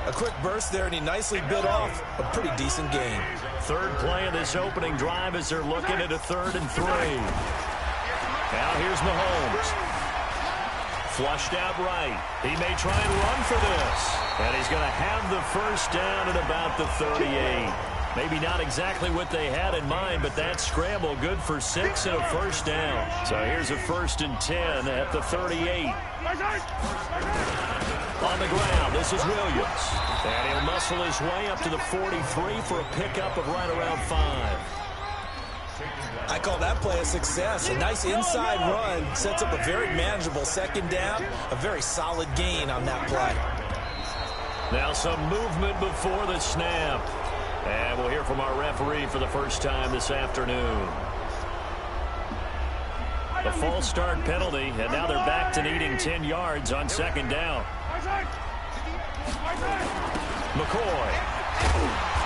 A quick burst there, and he nicely bit off a pretty decent gain. Third play of this opening drive as they're looking at a 3rd and 3. Now here's Mahomes. Flushed out right. He may try and run for this. And he's going to have the first down at about the 38. Maybe not exactly what they had in mind, but that scramble good for 6 and a first down. So here's a 1st and 10 at the 38. On the ground, this is Williams. And he'll muscle his way up to the 43 for a pickup of right around 5. I call that play a success. A nice inside run sets up a very manageable 2nd down. A very solid gain on that play. Now some movement before the snap. And we'll hear from our referee for the first time this afternoon. The false start penalty, and now they're back to needing 10 yards on 2nd down. McCoy.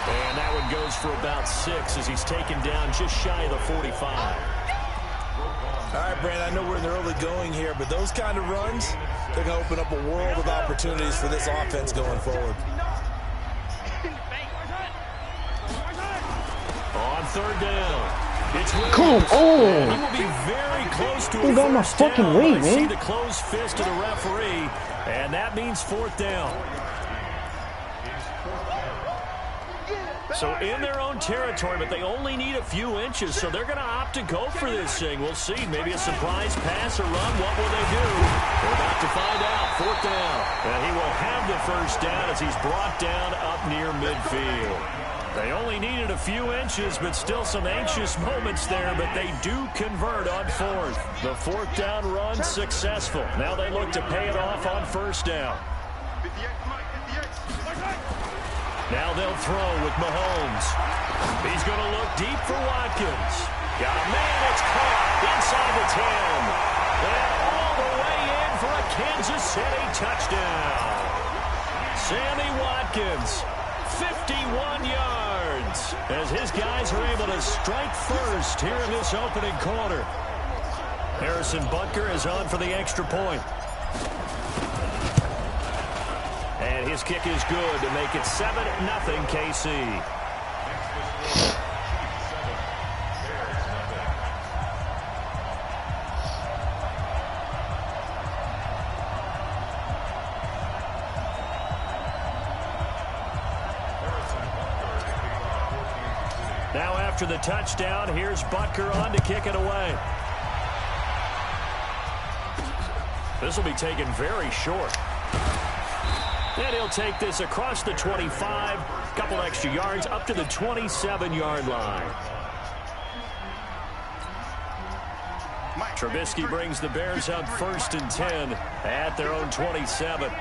And that one goes for about 6 as he's taken down just shy of the 45. All right, Brandon, I know we're in the early going here, but those kind of runs, they're going to open up a world of opportunities for this offense going forward. On 3rd down. It's Come on! He will be very close to Who got my fucking way, man? See the closed fist of the referee, and that means 4th down. So in their own territory, but they only need a few inches, so they're going to opt to go for this thing. We'll see. Maybe a surprise pass or run. What will they do? We're about to find out. 4th down. And he will have the first down as he's brought down up near midfield. They only needed a few inches, but still some anxious moments there, but they do convert on 4th. The 4th down run successful. Now they look to pay it off on 1st down. Now they'll throw with Mahomes. He's going to look deep for Watkins. Got a man, it's caught inside the 10. And all the way in for a Kansas City touchdown. Sammy Watkins, 51 yards, as his guys are able to strike first here in this opening quarter. Harrison Butker is on for the extra point. And his kick is good to make it 7-0 KC. Now after the touchdown, here's Butker on to kick it away. This will be taken very short. And he'll take this across the 25, a couple extra yards up to the 27-yard line. Trubisky brings the Bears up 1st and 10 at their own 27.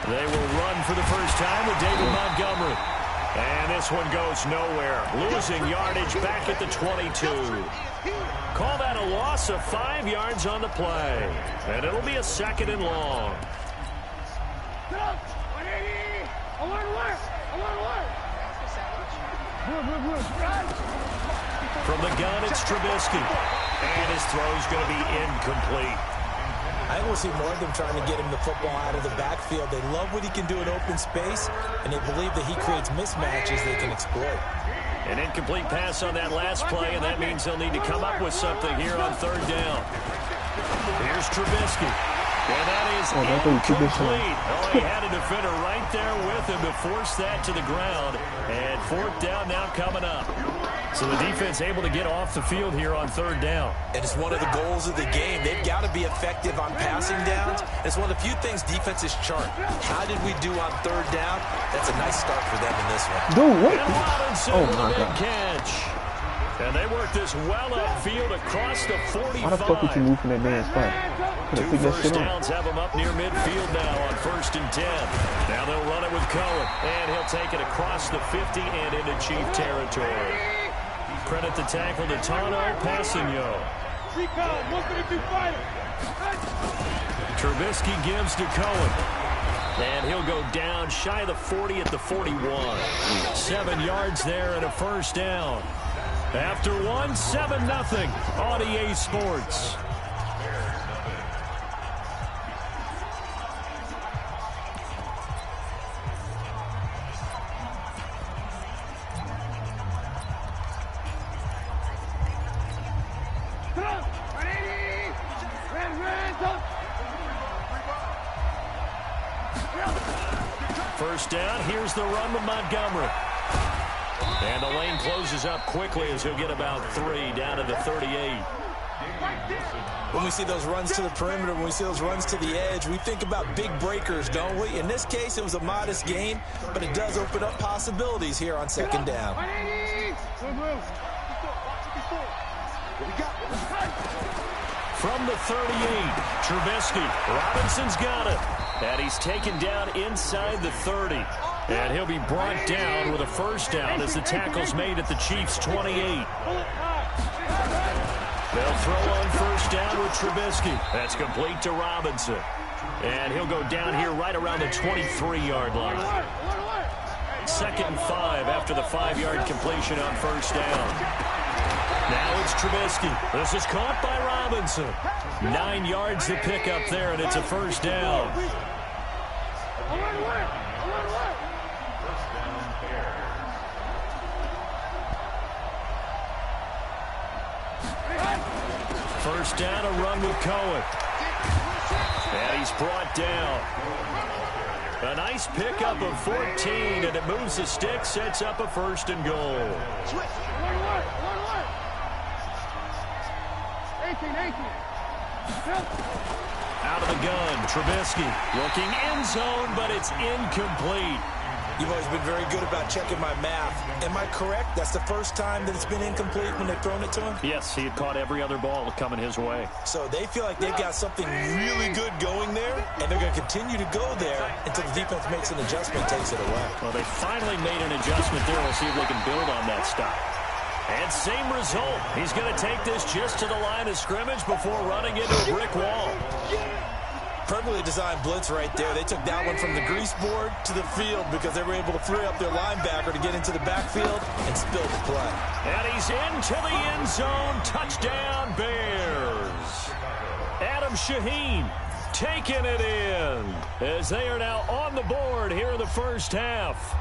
They will run for the first time with David Montgomery. And this one goes nowhere. Losing yardage back at the 22. Call that a loss of 5 yards on the play. And it'll be a 2nd and long. From the gun, it's Trubisky. And his throw's going to be incomplete. I think we'll see more of them trying to get him the football out of the backfield. They love what he can do in open space, and they believe that he creates mismatches they can exploit. An incomplete pass on that last play, and that means they'll need to come up with something here on 3rd down. Here's Trubisky. And that is incomplete. Oh, he had a defender right there with him to force that to the ground. And 4th down now coming up. So the defense able to get off the field here on 3rd down. And it's one of the goals of the game. They've got to be effective on passing downs. It's one of the few things defenses chart. How did we do on 3rd down? That's a nice start for them in this one. Dude, what? And Robinson Oh, with my a big God. catch. And they work this well upfield across the 45. Why the fuck would you move from that damn spot? Could have 2 picked that first shit up. downs have him up near midfield now on 1st and 10. Now they'll run it with Cohen. And he'll take it across the 50 and into Chief territory. Credit the tackle to Tano Passigno. Trubisky gives to Cohen. And he'll go down shy of the 40 at the 41. 7 yards there and a 1st down. After 1, 7-0 on EA Sports. First down, here's the run with Montgomery. And the lane closes up quickly as he'll get about 3 down to the 38. When we see those runs to the perimeter, when we see those runs to the edge, we think about big breakers, don't we? In this case, it was a modest gain, but it does open up possibilities here on 2nd down. From the 38, Trubisky. Robinson's got it. And he's taken down inside the 30. And he'll be brought down with a 1st down as the tackle's made at the Chiefs' 28. They'll throw on 1st down with Trubisky. That's complete to Robinson. And he'll go down here right around the 23-yard line. 2nd and 5 after the 5-yard completion on 1st down. Now it's Trubisky. This is caught by Robinson. 9 yards to pick up there, and it's a 1st down. First down, a run with Cohen. And he's brought down. A nice pickup of 14, and it moves the stick, sets up a 1st and goal. Out of the gun, Trubisky looking end zone, but it's incomplete. You've always been very good about checking my math. Am I correct? That's the first time that it's been incomplete when they've thrown it to him? Yes, he had caught every other ball coming his way. So they feel like they've got something really good going there, and they're going to continue to go there until the defense makes an adjustment and takes it away. Well, they finally made an adjustment there. We'll see if they can build on that stop. And same result. He's going to take this just to the line of scrimmage before running into a brick wall. Perfectly designed blitz right there. They took that one from the grease board to the field because they were able to free up their linebacker to get into the backfield and spill the play. And he's into the end zone. Touchdown, Bears. Adam Shaheen taking it in as they are now on the board here in the first half.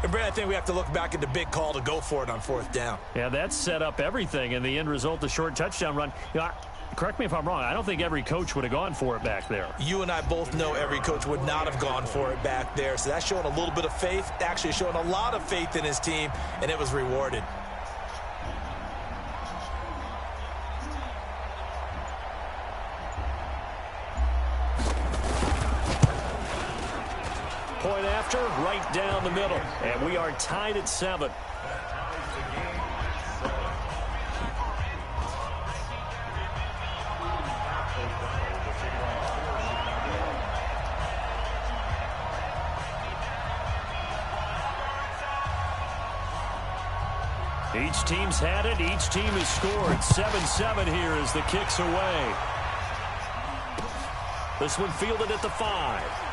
And Brad, I think we have to look back at the big call to go for it on 4th down. Yeah, that set up everything, and the end result, the short touchdown run. You know, correct me if I'm wrong, I don't think every coach would have gone for it back there. You and I both know every coach would not have gone for it back there. So that's showing a little bit of faith, actually showing a lot of faith in his team, and it was rewarded. Point after, right down the middle. And we are tied at 7. Each team's had it. Each team has scored. 7-7 here as the kick's away. This one fielded at the 5.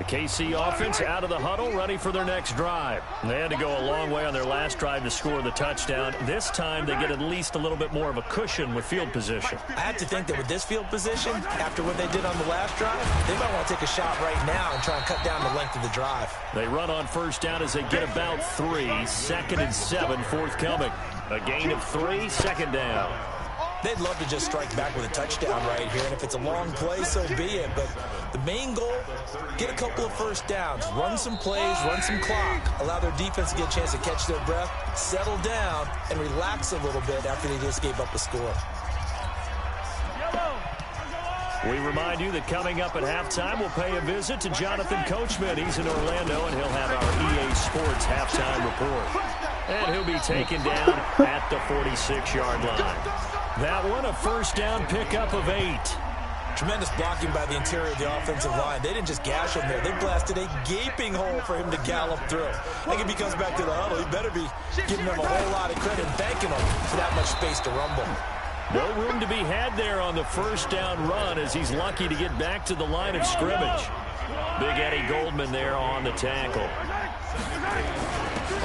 KC offense out of the huddle, ready for their next drive. They had to go a long way on their last drive to score the touchdown. This time they get at least a little bit more of a cushion with field position. I have to think that with this field position, after what they did on the last drive, they might want to take a shot right now and try and cut down the length of the drive. They run on 1st down as they get about 3. 2nd and 7, forthcoming. A gain of 3, 2nd down. They'd love to just strike back with a touchdown right here, and if it's a long play, so be it. But the main goal, get a couple of 1st downs, run some plays, run some clock, allow their defense to get a chance to catch their breath, settle down, and relax a little bit after they just gave up a score. We remind you that coming up at halftime, we'll pay a visit to Jonathan Coachman. He's in Orlando, and he'll have our EA Sports halftime report. And he'll be taken down at the 46-yard line. That one, a 1st down pickup of 8. Tremendous blocking by the interior of the offensive line. They didn't just gash him there. They blasted a gaping hole for him to gallop through. I think if he comes back to the huddle, he better be giving them a whole lot of credit and thanking them for that much space to rumble. No room to be had there on the 1st down run as he's lucky to get back to the line of scrimmage. Big Eddie Goldman there on the tackle.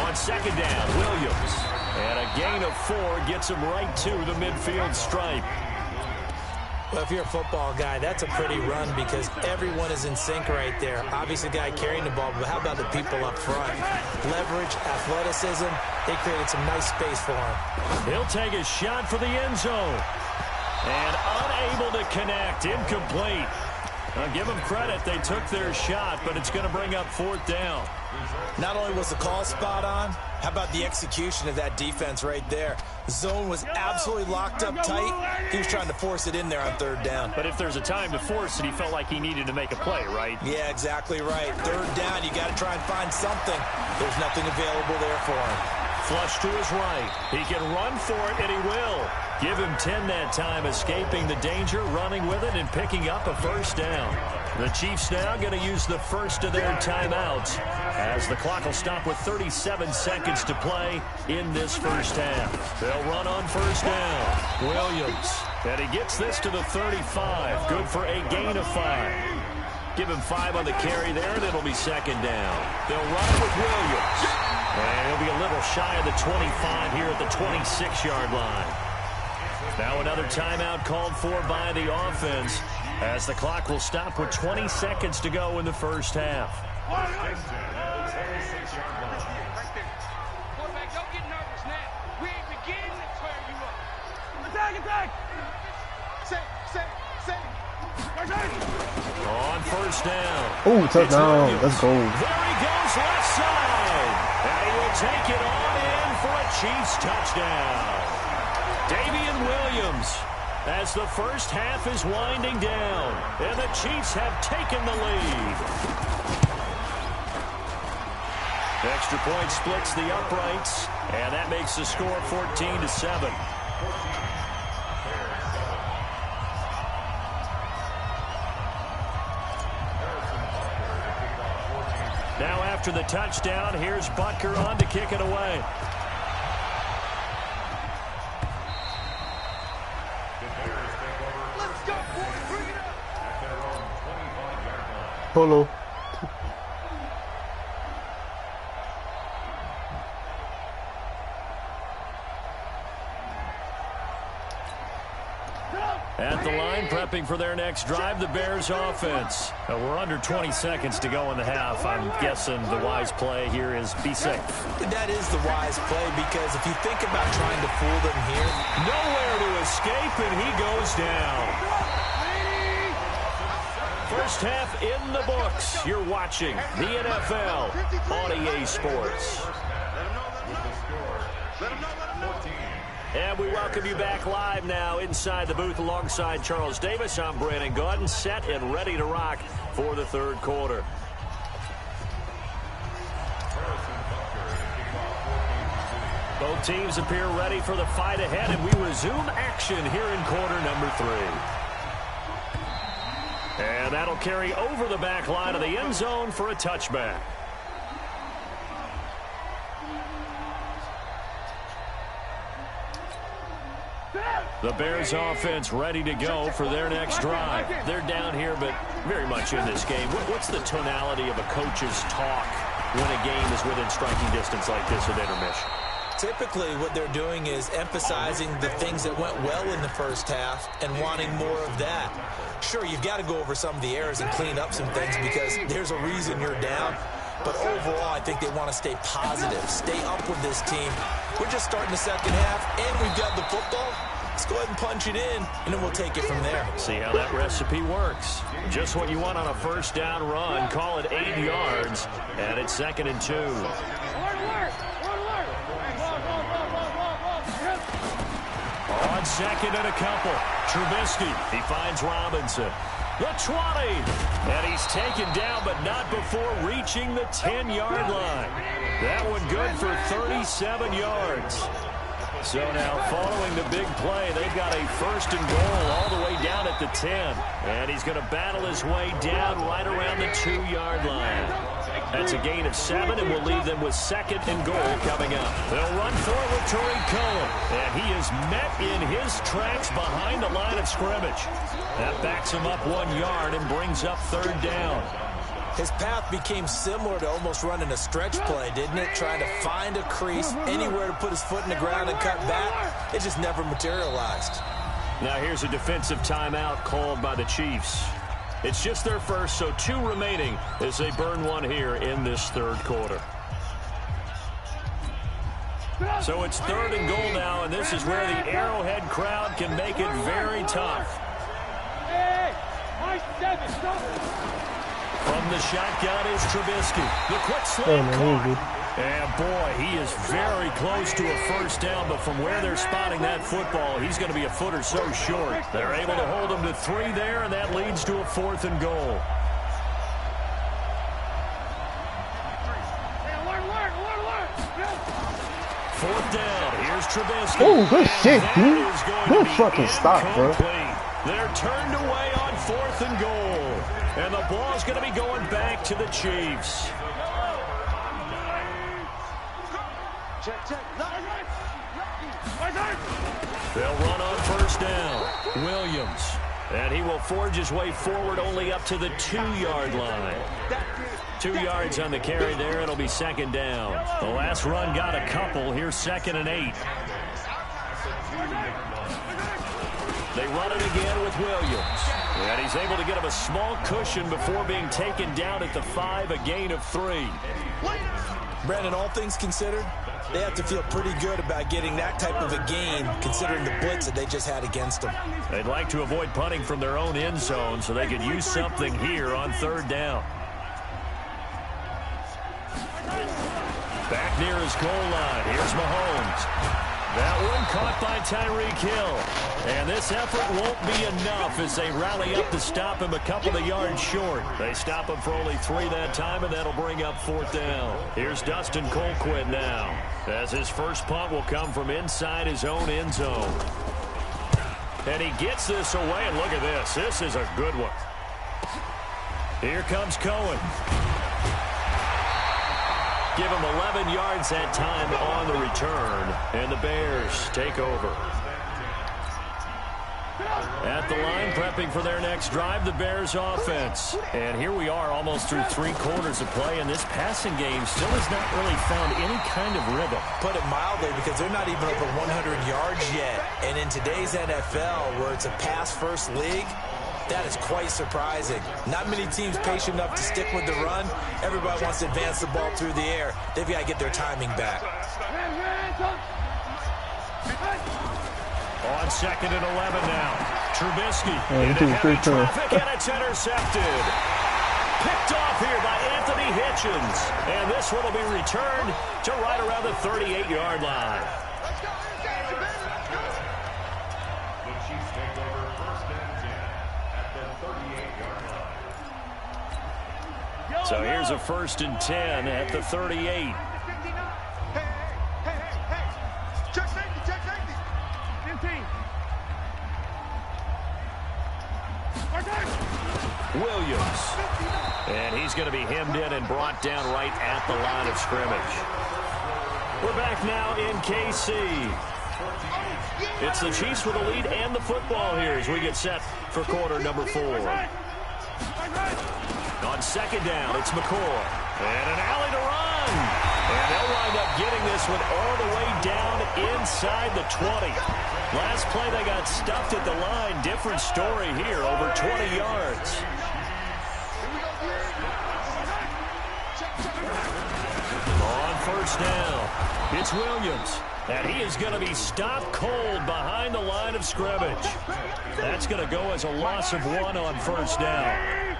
On 2nd down, Williams. And a gain of 4 gets him right to the midfield stripe. Well, if you're a football guy, that's a pretty run because everyone is in sync right there. Obviously, the guy carrying the ball, but how about the people up front? Leverage, athleticism, they created some nice space for him. He'll take a shot for the end zone. And unable to connect, incomplete. Now, give them credit, they took their shot, but it's going to bring up 4th down. Not only was the call spot on, how about the execution of that defense right there? The zone was absolutely locked up tight. He was trying to force it in there on 3rd down. But if there's a time to force it, he felt like he needed to make a play, right? Yeah, exactly right. 3rd down, you got to try and find something. There's nothing available there for him. Flush to his right. He can run for it, and he will. Give him 10 that time, escaping the danger, running with it, and picking up a 1st down. The Chiefs now going to use the first of their timeouts as the clock will stop with 37 seconds to play in this 1st half. They'll run on 1st down. Williams. And he gets this to the 35. Good for a gain of 5. Give him 5 on the carry there, and it'll be 2nd down. They'll run with Williams. And he'll be a little shy of the 25 here at the 26-yard line. Now another timeout called for by the offense as the clock will stop with 20 seconds to go in the 1st half. Quarterback, don't get nervous now. We ain't beginning the 3rd down. Oh, touchdown. Let's go. There he goes left side. And he will take it on in for a Chiefs touchdown. Davian Williams, as the first half is winding down, and the Chiefs have taken the lead. Extra point splits the uprights, and that makes the score 14-7. Now after the touchdown, here's Butker on to kick it away. Let's go, boys. Bring it up. Polo. At the line, prepping for their next drive, the Bears offense. We're under 20 seconds to go in the half. I'm guessing the wise play here is be safe. That is the wise play, because if you think about trying to fool them here. Nowhere to escape, and he goes down. First half in the books. You're watching the NFL on EA Sports. And we welcome you back live now inside the booth alongside Charles Davis. I'm Brandon Gordon, set and ready to rock for the third quarter. Both teams appear ready for the fight ahead, and we resume action here in quarter number 3. And that'll carry over the back line of the end zone for a touchback. The Bears offense ready to go for their next drive. They're down here, but very much in this game. What's the tonality of a coach's talk when a game is within striking distance like this at intermission? Typically, what they're doing is emphasizing the things that went well in the first half and wanting more of that. Sure, you've got to go over some of the errors and clean up some things because there's a reason you're down. But overall, I think they want to stay positive, stay up with this team. We're just starting the second half, and we've got the football. Let's go ahead and punch it in, and then we'll take it from there. See how that recipe works. Just what you want on a first down run. Call it 8 yards, and it's 2nd and 2. On 2nd and a couple. Trubisky, he finds Robinson. The 20, and he's taken down, but not before reaching the 10-yard line. That one good for 37 yards. So now, following the big play, they've got a 1st and goal all the way down at the 10. And he's going to battle his way down right around the 2-yard line. That's a gain of 7, and will leave them with 2nd and goal coming up. They'll run forward to Tariq Cohen, and he is met in his tracks behind the line of scrimmage. That backs him up 1 yard and brings up 3rd down. His path became similar to almost running a stretch play, didn't it? Trying to find a crease, anywhere to put his foot in the ground and cut back. It just never materialized. Now here's a defensive timeout called by the Chiefs. It's just their first, so 2 remaining as they burn 1 here in this third quarter. So it's 3rd and goal now, and this is where the Arrowhead crowd can make it very tough. From the shotgun is Trubisky. The quick slant caught. And boy, he is very close to a first down, but from where they're spotting that football, he's going to be a foot or so short. They're able to hold him to 3 there, and that leads to a 4th and goal. Fourth down. Here's Trubisky. Oh, good shit, dude. Good fucking stop, bro. They're turned away on 4th and goal. And the ball's going to be going back to the Chiefs. They'll run on 1st down. Williams. And he will forge his way forward only up to the 2-yard line. 2 yards on the carry there. It'll be 2nd down. The last run got a couple. Here's 2nd and 8. They run it again with Williams. And he's able to get him a small cushion before being taken down at the 5, a gain of 3. Brandon, all things considered, They have to feel pretty good about getting that type of a gain, considering the blitz that they just had against them. They'd like to avoid punting from their own end zone so they could use something here on third down. Back near his goal line. Here's Mahomes. That one caught by Tyreek Hill. And this effort won't be enough as they rally up to stop him a couple of yards short. They stop him for only 3 that time, and that'll bring up fourth down. Here's Dustin Colquitt now, as his first punt will come from inside his own end zone. And he gets this away, and look at this. This is a good one. Here comes Cohen. Give him 11 yards that time on the return, and the Bears take over. At the line, prepping for their next drive, the Bears offense. And here we are almost through 3 quarters of play, and this passing game still has not really found any kind of rhythm. Put it mildly, because they're not even over 100 yards yet. And in today's NFL, where it's a pass-first league, that is quite surprising. Not many teams patient enough to stick with the run. Everybody wants to advance the ball through the air. They've got to get their timing back. On 2nd and 11 now. Trubisky into heavy traffic, and it's intercepted. Picked off here by Anthony Hitchens. And this one will be returned to right around the 38-yard line. So here's a 1st and 10 at the 38. Hey. Check safety. 15. Williams. And he's going to be hemmed in and brought down right at the line of scrimmage. We're back now in KC. It's the Chiefs with the lead and the football here as we get set for quarter number 4. On 2nd down, it's McCoy. And an alley to run. And they'll wind up getting this one all the way down inside the 20. Last play, they got stuffed at the line. Different story here, over 20 yards. On 1st down, it's Williams. And he is going to be stopped cold behind the line of scrimmage. That's going to go as a loss of 1 on 1st down.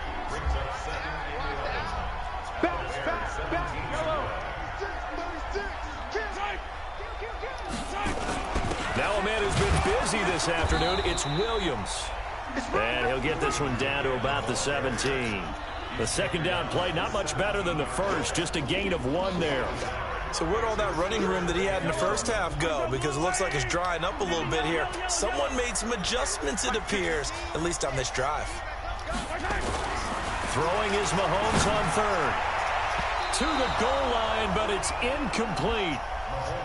Now a man who's been busy this afternoon, it's Williams. And he'll get this one down to about the 17. The 2nd down play, not much better than the first, just a gain of 1 there. So where'd all that running room that he had in the first half go? Because it looks like it's drying up a little bit here. Someone made some adjustments, it appears, at least on this drive. Throwing is Mahomes on 3rd. To the goal line, but it's incomplete.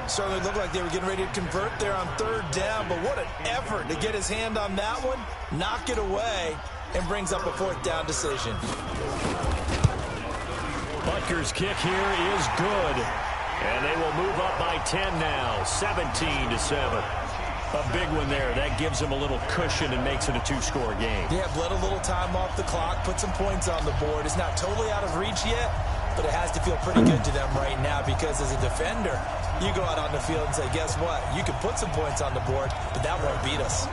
Certainly looked like they were getting ready to convert there on 3rd down, but what an effort to get his hand on that one, knock it away, and brings up a 4th down decision. Butker's kick here is good, and they will move up by 10 now, 17-7. A big one there. That gives them a little cushion and makes it a 2-score game. Yeah, bled a little time off the clock, put some points on the board. It's not totally out of reach yet, but it has to feel pretty good to them right now because as a defender, you go out on the field and say, guess what? You can put some points on the board, but that won't beat us.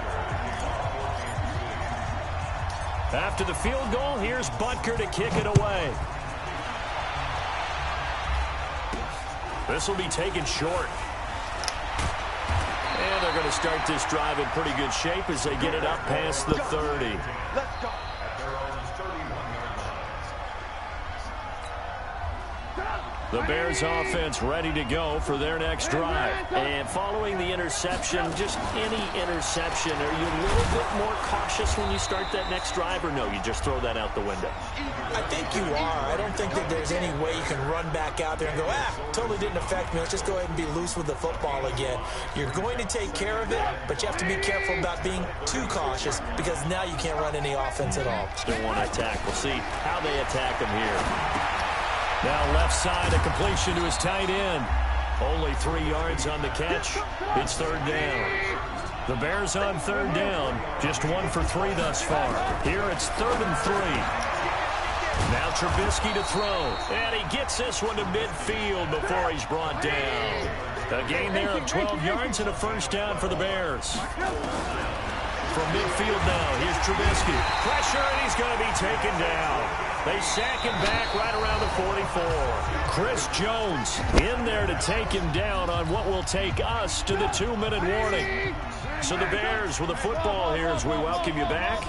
After the field goal, here's Butker to kick it away. This will be taken short. And they're going to start this drive in pretty good shape as they get it up past the 30. Let's go. The Bears offense ready to go for their next drive. And following the interception, just any interception, are you a little bit more cautious when you start that next drive, or no, you just throw that out the window? I think you are. I don't think that there's any way you can run back out there and go, totally didn't affect me. Let's just go ahead and be loose with the football again. You're going to take care of it, but you have to be careful about being too cautious because now you can't run any offense at all. Still want to attack. We'll see how they attack him here. Now left side, a completion to his tight end. Only 3 yards on the catch. It's 3rd down. The Bears on 3rd down. Just 1 for 3 thus far. Here it's 3rd and 3. Now Trubisky to throw. And he gets this one to midfield before he's brought down. A gain there of 12 yards and a first down for the Bears. From midfield now, here's Trubisky. Pressure, and he's going to be taken down. They sack him back right around the 44. Chris Jones in there to take him down on what will take us to the 2-minute warning. So the Bears with the football here as we welcome you back.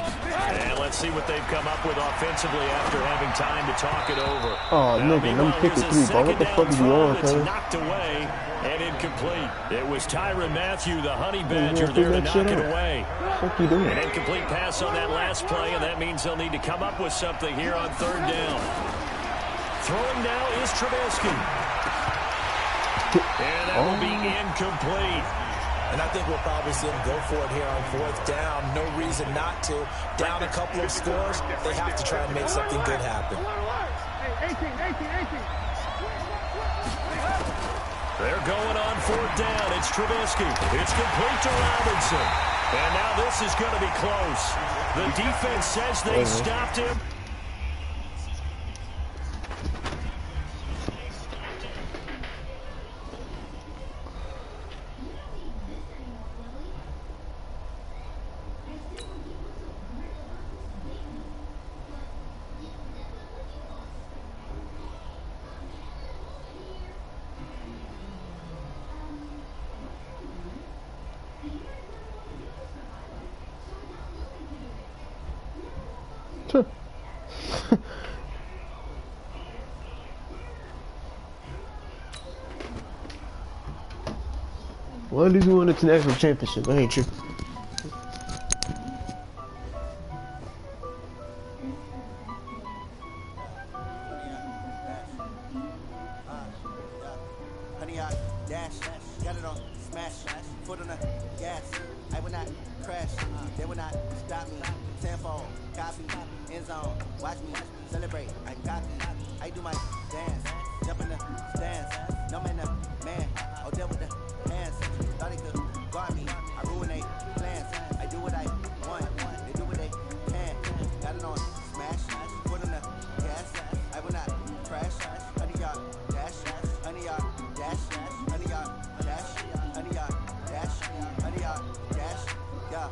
And let's see what they've come up with offensively after having time to talk it over. Oh, nigga, let me pick the 3, bro. What the fuck is you on, It's cuz? knocked away and incomplete. It was Tyrann Mathieu, the Honey Badger, there to knock it away. What you doing? An incomplete pass on that last play, and that means they'll need to come up with something here on 3rd down. Throwing now is Trubisky. And that will be incomplete. And I think we'll probably see him go for it here on 4th down. No reason not to. Down a couple of scores, they have to try and make something good happen. They're going on 4th down. It's Trubisky. It's complete to Robinson. And now this is going to be close. The defense says they stopped him. Well, at least we won the national championship. I ain't tripping. Honey, I dash, got it on smash, foot on the gas. I will not crash, they will not stop me. Tenfold, copy, end zone, watch me celebrate. I copy, I do my dance, jump in the stands. No man, man, I'll deal with the hands. Thought they could guard me, I ruin they plans. I do what I want, they do what they can. Got it on smash, foot on the gas. I will not crash, honey, y'all dash, honey, y'all dash, honey, y'all dash, honey, y'all dash, honey, y'all dash, yeah.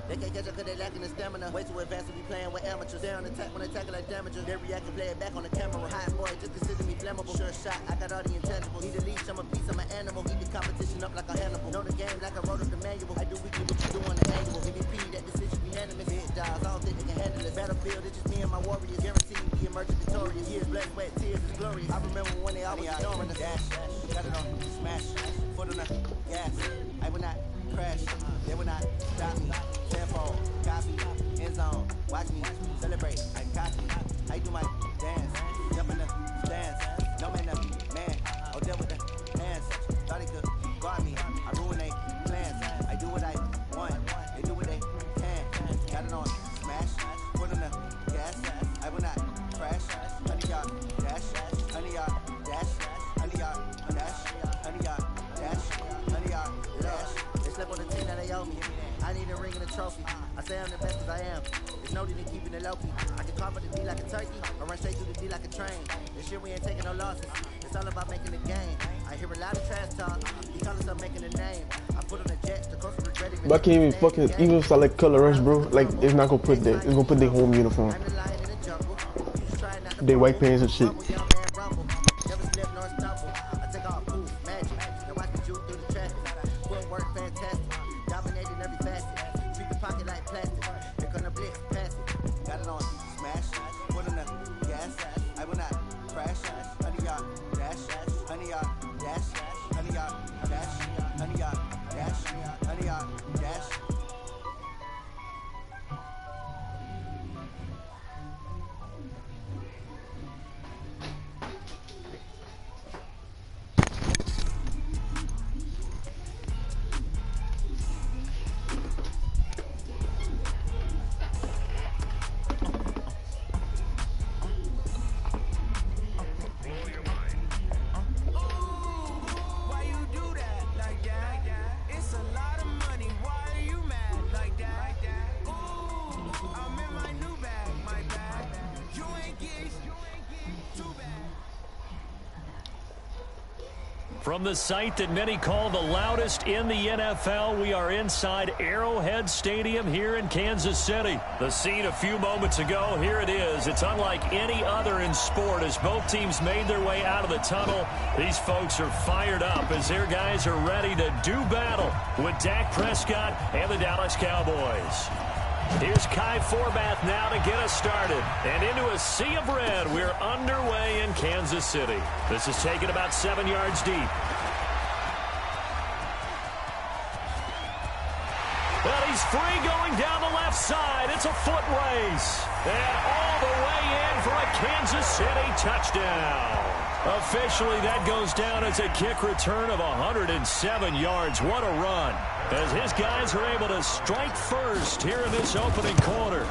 They can't catch up cause they lacking the stamina. Way too advanced to be playing with amateurs. They on attack when they tackle like damages. They react and play it back on the camera. Hot boy, just consider me flammable. Sure shot, I got all the intangibles. Need a leash, I'm a beast, I'm an animal. Eat the competition up like a Hannibal. Know the game like I wrote up the manual. I do weekly what you do on the annual. MVP, that decision unanimous. Hit dials, I don't think they can handle it. Battlefield, it's just me and my warriors. Guaranteed we emerging victorious. Years, blood, sweat, tears, it's glorious. I remember when they always ignoring us. Dash, got it on smash, foot on the gas. I will not crash, they will not stop me. Tenfold, copy, end zone, watch me celebrate. I copy, I do my dance, jump in the stands. No man, man, I'll deal with the hands. Thought they could guard me, I ruin they plans. I do what I want, they do what they can. Got it on smash, foot on the gas. I will not crash, honey, y'all dash, honey, y'all dash, honey, y'all dash, honey, y'all dash, honey, y'all dash. They slip on the team that they owe me. I need a ring and a trophy. I say I'm the best cause I am. There's no need in keeping it low-key. I can carve the D like a turkey, or run straight through the D like a train. This year we ain't taking no losses. It's all about making the game. I hear a lot of trash talk. You call us up making a name. I put on the jets, the coast regretting. But I can't even fucking, even if I like color rush, bro, like, it's not gonna put that. It's gonna put their home uniform. I'm the lion in the jungle. You try not to They white pants and shit. Never slip nor stumble. I take off, move, magic. Now I can juke through the traffic. Footwork fantastic. Dominating every facet. Treat the pocket like plastic. Here come the blitz, pass it. Got it on smash. Foot on the gas. I will not crash. Honey, y'all dash. Honey, y'all dash. Honey, y'all dash. Honey, y'all dash. Honey, y'all dash. From the site that many call the loudest in the NFL, we are inside Arrowhead Stadium here in Kansas City. The scene a few moments ago, here it is. It's unlike any other in sport as both teams made their way out of the tunnel. These folks are fired up as their guys are ready to do battle with Dak Prescott and the Dallas Cowboys. Here's Kai Forbath now to get us started. And into a sea of red, we're underway in Kansas City. This is taken about 7 yards deep. Well, he's free going down the left side. It's a foot race. And all the way in for a Kansas City touchdown. Officially, that goes down as a kick return of 107 yards. What a run. As his guys are able to strike first here in this opening quarter.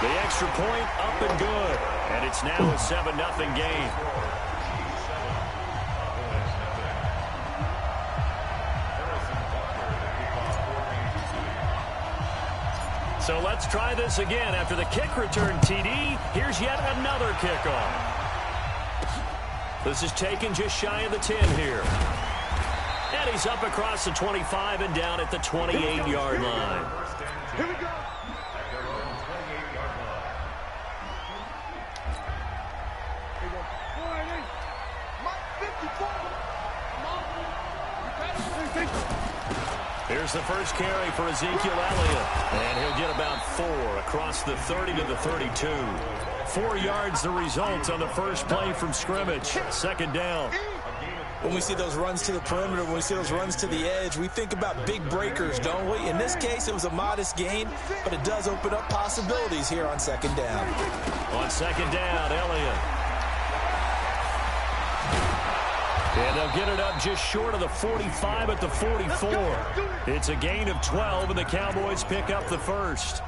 The extra point up and good. And it's now a 7-0 game. So let's try this again. After the kick return TD, here's yet another kickoff. This is taken just shy of the 10 here. And he's up across the 25 and down at the 28-yard line. Here we go. Here's the first carry for Ezekiel Elliott. And he'll get about 4 across the 30 to the 32. 4 yards the result on the first play from scrimmage. Second down. When we see those runs to the perimeter, when we see those runs to the edge, we think about big breakers, don't we? In this case, it was a modest gain, but it does open up possibilities here on second down. On second down, Elliott. And they'll get it up just short of the 45 at the 44. It's a gain of 12, and the Cowboys pick up the first.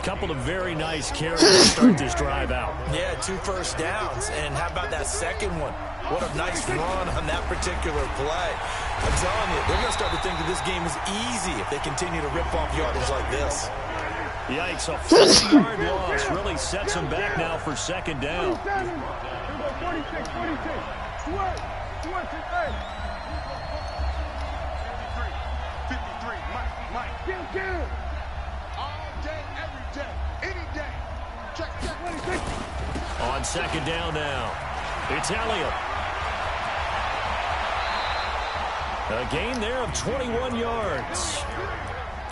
Couple of very nice carries to start this drive out. Yeah, 2 first downs. And how about that second one? What a nice run on that particular play. I'm telling you, they're going to start to think that this game is easy if they continue to rip off yardage like this. Yikes, a 40-yard loss really sets them back now for second down. 46, 46. 53, Mike. All day, every day, any day. Check. On second down now, it's Elliott. A gain there of 21 yards.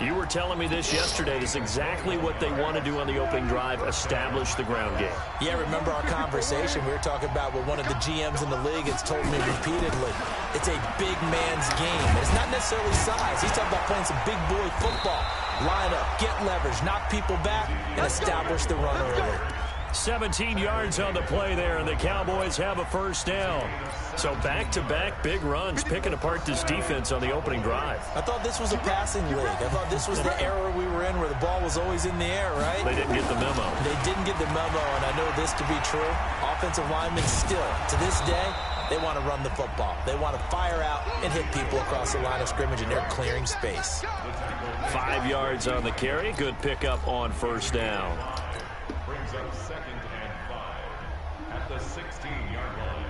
You were telling me this yesterday. This is exactly what they want to do on the opening drive, establish the ground game. Yeah, remember our conversation? We were talking about what one of the GMs in the league has told me repeatedly. It's a big man's game. It's not necessarily size. He's talking about playing some big boy football. Line up, get leverage, knock people back, and establish the run early. 17 yards on the play there, and the Cowboys have a first down. So back-to-back big runs, picking apart this defense on the opening drive. I thought this was a passing league. I thought this was the era we were in where the ball was always in the air, right? They didn't get the memo. They didn't get the memo, and I know this to be true. Offensive linemen still, to this day, they want to run the football. They want to fire out and hit people across the line of scrimmage, and they're clearing space. 5 yards on the carry. Good pickup on first down. Brings up 2nd and 5 at the 16-yard line.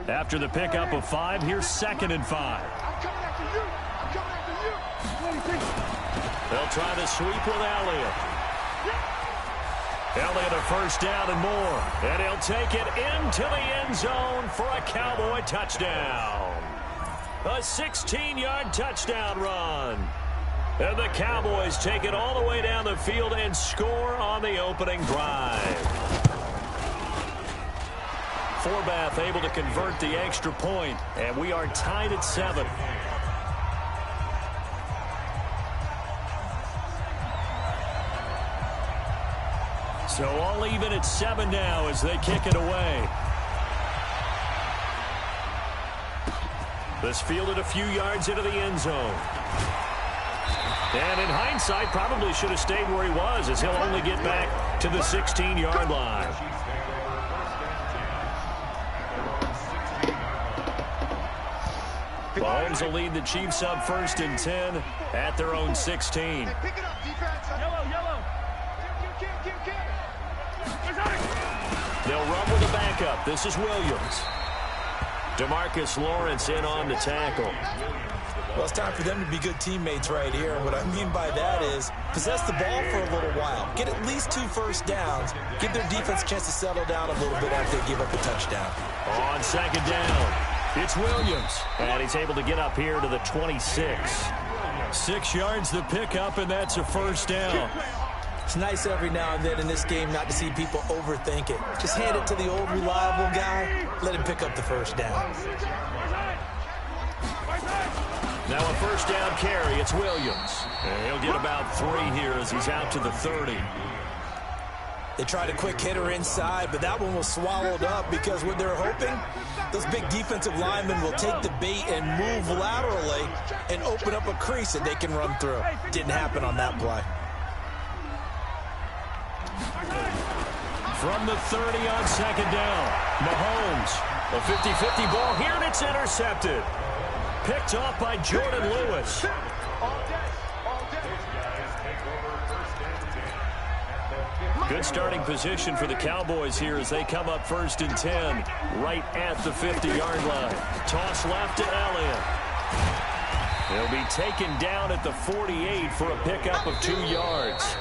After the pickup of 5, here's 2nd and 5. I'm coming after you. They'll try to sweep with Elliott. Elliott a first down and more. And he'll take it into the end zone for a Cowboy touchdown. A 16-yard touchdown run. And the Cowboys take it all the way down the field and score on the opening drive. Forbath able to convert the extra point, and we are tied at 7. So all even at 7 now as they kick it away. This fielded a few yards into the end zone. And in hindsight, probably should have stayed where he was, as he'll only get back to the 16-yard line. Mahomes will lead the Chiefs up 1st and 10 at their own 16. Pick it up, defense. Yellow. They'll run with a backup. This is Williams. DeMarcus Lawrence in on the tackle. Well, it's time for them to be good teammates right here. What I mean by that is possess the ball for a little while. Get at least 2 first downs. Give their defense a chance to settle down a little bit after they give up a touchdown. On second down, it's Williams. And he's able to get up here to the 26. 6 yards the pickup, and that's a first down. It's nice every now and then in this game not to see people overthink it. Just hand it to the old reliable guy. Let him pick up the first down. Now a first down carry. It's Williams. And he'll get about 3 here as he's out to the 30. They tried a quick hitter inside, but that one was swallowed up because what they're hoping, those big defensive linemen will take the bait and move laterally and open up a crease that they can run through. Didn't happen on that play. From the 30 on second down, Mahomes. A 50-50 ball here, and it's intercepted. Picked off by Jordan Lewis. Good starting position for the Cowboys here as they come up 1st and 10, right at the 50-yard line. Toss left to Elliott. He'll be taken down at the 48 for a pickup of 2 yards.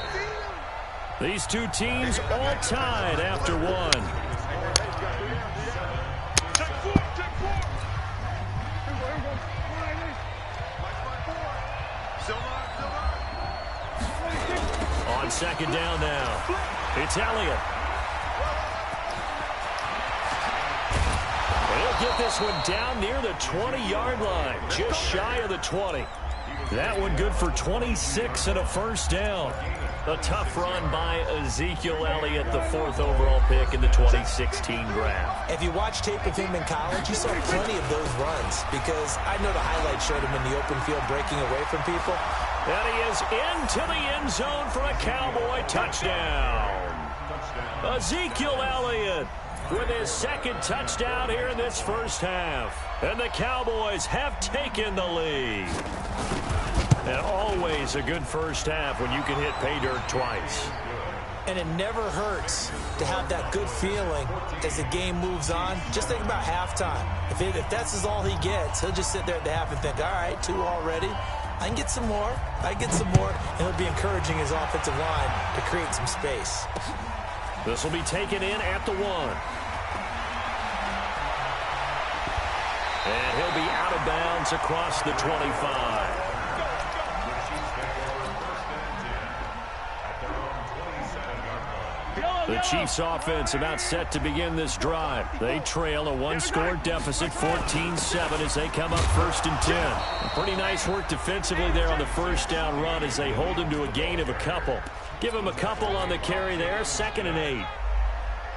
These two teams all tied after 1. On second down now, it's Elliott. He'll get this one down near the 20-yard line, just shy of the 20. That one good for 26 and a first down. A tough run by Ezekiel Elliott, the 4th overall pick in the 2016 draft. If you watch tape of him in college, you saw plenty of those runs because I know the highlights showed him in the open field breaking away from people. And he is into the end zone for a Cowboy touchdown. Ezekiel Elliott with his 2nd touchdown here in this first half. And the Cowboys have taken the lead. And always a good first half when you can hit pay dirt twice. And it never hurts to have that good feeling as the game moves on. Just think about halftime. If that's all he gets, he'll just sit there at the half and think, all right, 2 already. I can get some more. I get some more. And he'll be encouraging his offensive line to create some space. This will be taken in at the 1. And he'll be out of bounds across the 25. The Chiefs offense about set to begin this drive. They trail a 1-score deficit, 14-7 as they come up 1st and 10. Pretty nice work defensively there on the first down run as they hold him to a gain of a couple. Give him a couple on the carry there, 2nd and 8.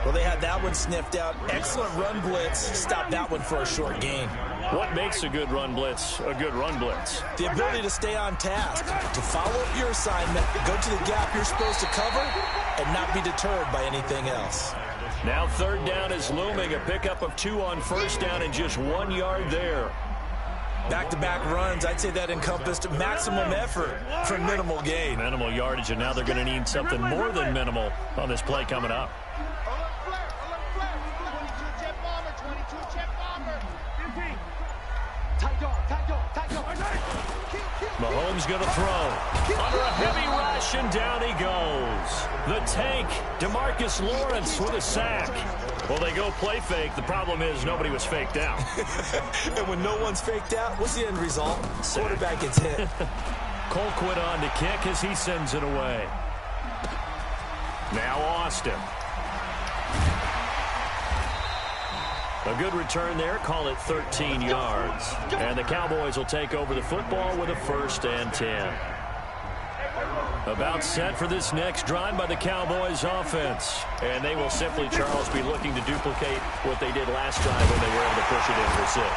Well, they had that one sniffed out. Excellent run blitz. Stopped that one for a short gain. What makes a good run blitz a good run blitz? The ability to stay on task, to follow up your assignment, go to the gap you're supposed to cover, and not be deterred by anything else. Now 3rd down is looming. A pickup of 2 on first down and just 1 yard there. Back-to-back runs, I'd say that encompassed maximum effort for minimal gain. Minimal yardage, and now they're going to need something more than minimal on this play coming up. Mahomes going to throw. Under a heavy rush, and down he goes. The tank, DeMarcus Lawrence with a sack. Well, they go play fake. The problem is nobody was faked out. And when no one's faked out, what's the end result? Quarterback gets hit. Colquitt on to kick as he sends it away. Now Austin. A good return there, call it 13 yards. And the Cowboys will take over the football with a 1st and 10. About set for this next drive by the Cowboys offense. And they will simply, Charles, be looking to duplicate what they did last drive when they were able to push it in for 6.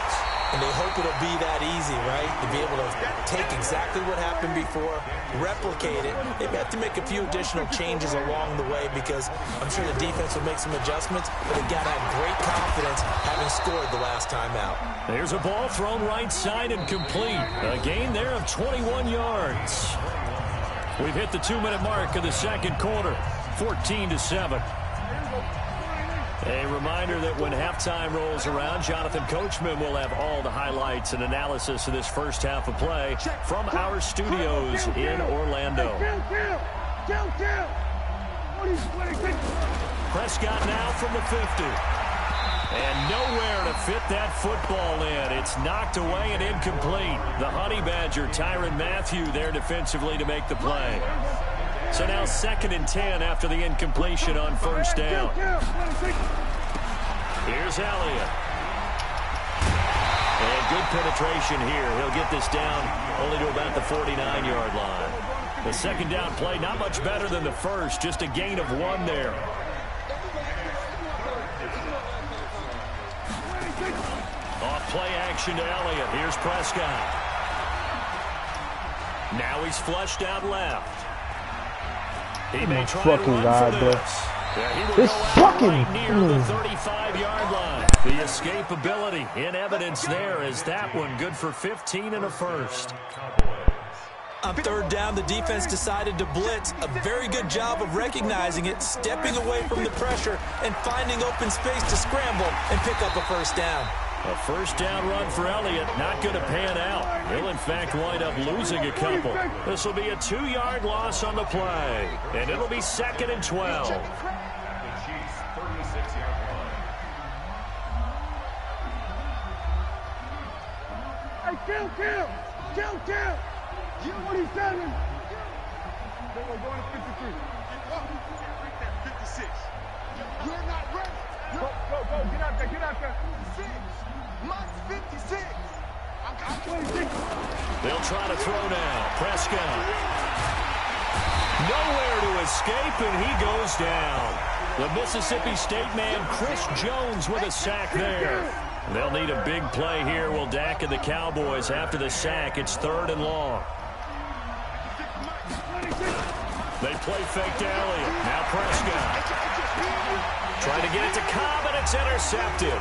And they hope it'll be that easy, right? To be able to take exactly what happened before, replicate it. They may have to make a few additional changes along the way because I'm sure the defense will make some adjustments, but they've got to have great confidence having scored the last time out. There's a ball thrown right side and complete. A gain there of 21 yards. We've hit the 2-minute mark of the second quarter, 14-7. A reminder that when halftime rolls around, Jonathan Coachman will have all the highlights and analysis of this first half of play from our studios in Orlando. Prescott now from the 50. And nowhere to fit that football in. It's knocked away and incomplete. The Honey Badger, Tyrann Mathieu, there defensively to make the play. So now 2nd and 10 after the incompletion on first down. Here's Elliott. And good penetration here. He'll get this down only to about the 49-yard line. The second down play, not much better than the first, just a gain of 1 there. Off play action to Elliott. Here's Prescott. Now he's flushed out left. He may try to run for this. Yeah, he will go out right near the 35-yard line. The escapability in evidence there is that one good for 15 and a first. On third down, the defense decided to blitz. A very good job of recognizing it, stepping away from the pressure, and finding open space to scramble and pick up a first down. A first down run for Elliott, not going to pan out. He'll, in fact, wind up losing a couple. This will be a 2-yard loss on the play, and it'll be 2nd and 12. Hey, kill! 27! We're going to 53. 56. You're not ready. Go, get out there. 56. Max 56. I'm 26. They'll try to throw now. Prescott. Nowhere to escape, and he goes down. The Mississippi State man, Chris Jones, with a sack there. They'll need a big play here. Will Dak and the Cowboys after the sack. It's 3rd and long. They play fake to Elliott. Now Prescott. Trying to get it to Cobb, and it's intercepted.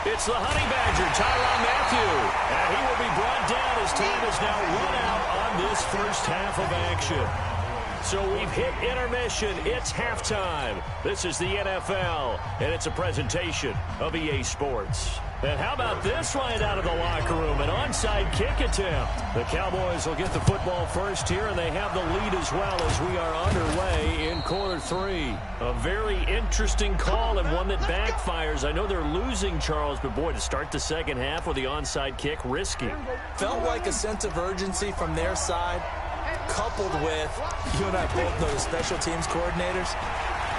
It's the Honey Badger, Tyrann Mathieu. And he will be brought down as time is now run out on this first half of action. So we've hit intermission. It's halftime. This is the NFL, and it's a presentation of EA Sports. And how about this right out of the locker room? An onside kick attempt. The Cowboys will get the football first here, and they have the lead as well as we are underway in quarter 3. A very interesting call and one that backfires. I know they're losing, Charles, but boy, to start the second half with the onside kick, risky. Felt like a sense of urgency from their side, coupled with, you and I both know the special teams coordinators.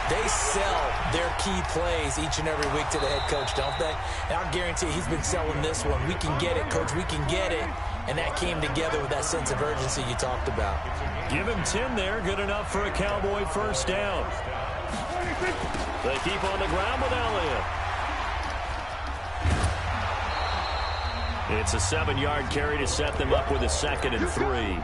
They sell their key plays each and every week to the head coach, don't they? And I guarantee he's been selling this one. We can get it, coach. We can get it. And that came together with that sense of urgency you talked about. Give him 10 there. Good enough for a Cowboy first down. They keep on the ground with Elliott. It's a 7-yard carry to set them up with a 2nd and 3.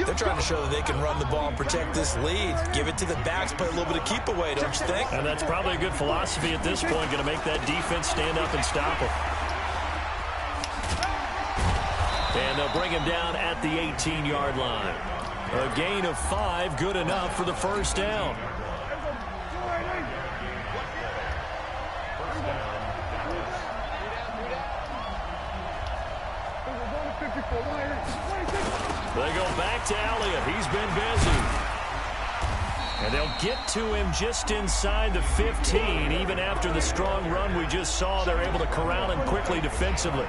They're trying to show that they can run the ball and protect this lead. Give it to the backs, play a little bit of keep away, don't you think? And that's probably a good philosophy at this point. Going to make that defense stand up and stop them. And they'll bring him down at the 18-yard line. A gain of 5, good enough for the first down. They go back to Elliott. He's been busy. And they'll get to him just inside the 15. Even after the strong run we just saw, they're able to corral him quickly defensively.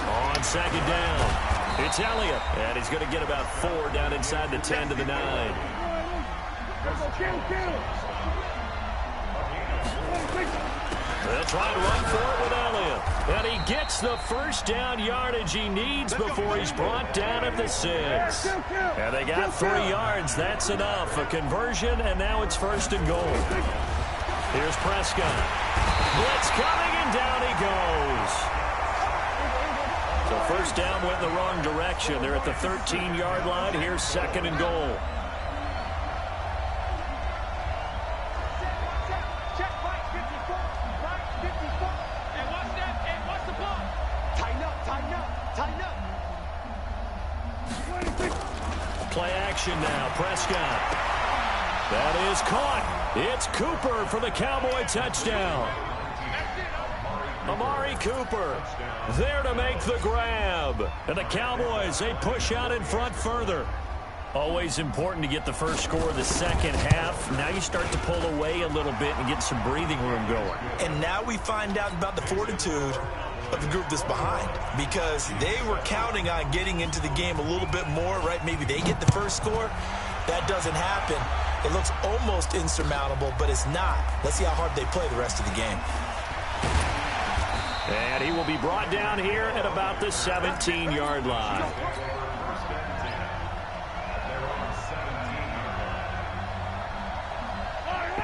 On second down, it's Elliott. And he's going to get about 4 down inside the 10 to the 9. They'll try to run for it with Elliott. And he gets the first down yardage he needs before he's brought down at the 6. And they got 3 yards. That's enough. A conversion, and now it's 1st and goal. Here's Prescott. Blitz coming, and down he goes. So first down went in the wrong direction. They're at the 13-yard line. Here's 2nd and goal. play action now. Prescott. That is caught. It's Cooper for the Cowboy touchdown. Amari Cooper there to make the grab. And the Cowboys, they push out in front further. Always important to get the first score of the second half. Now you start to pull away a little bit and get some breathing room going. And now we find out about the fortitude of the group that's behind, because they were counting on getting into the game a little bit more, right? Maybe they get the first score. That doesn't happen. It looks almost insurmountable, but it's not. Let's see how hard they play the rest of the game. And he will be brought down here at about the 17-yard line.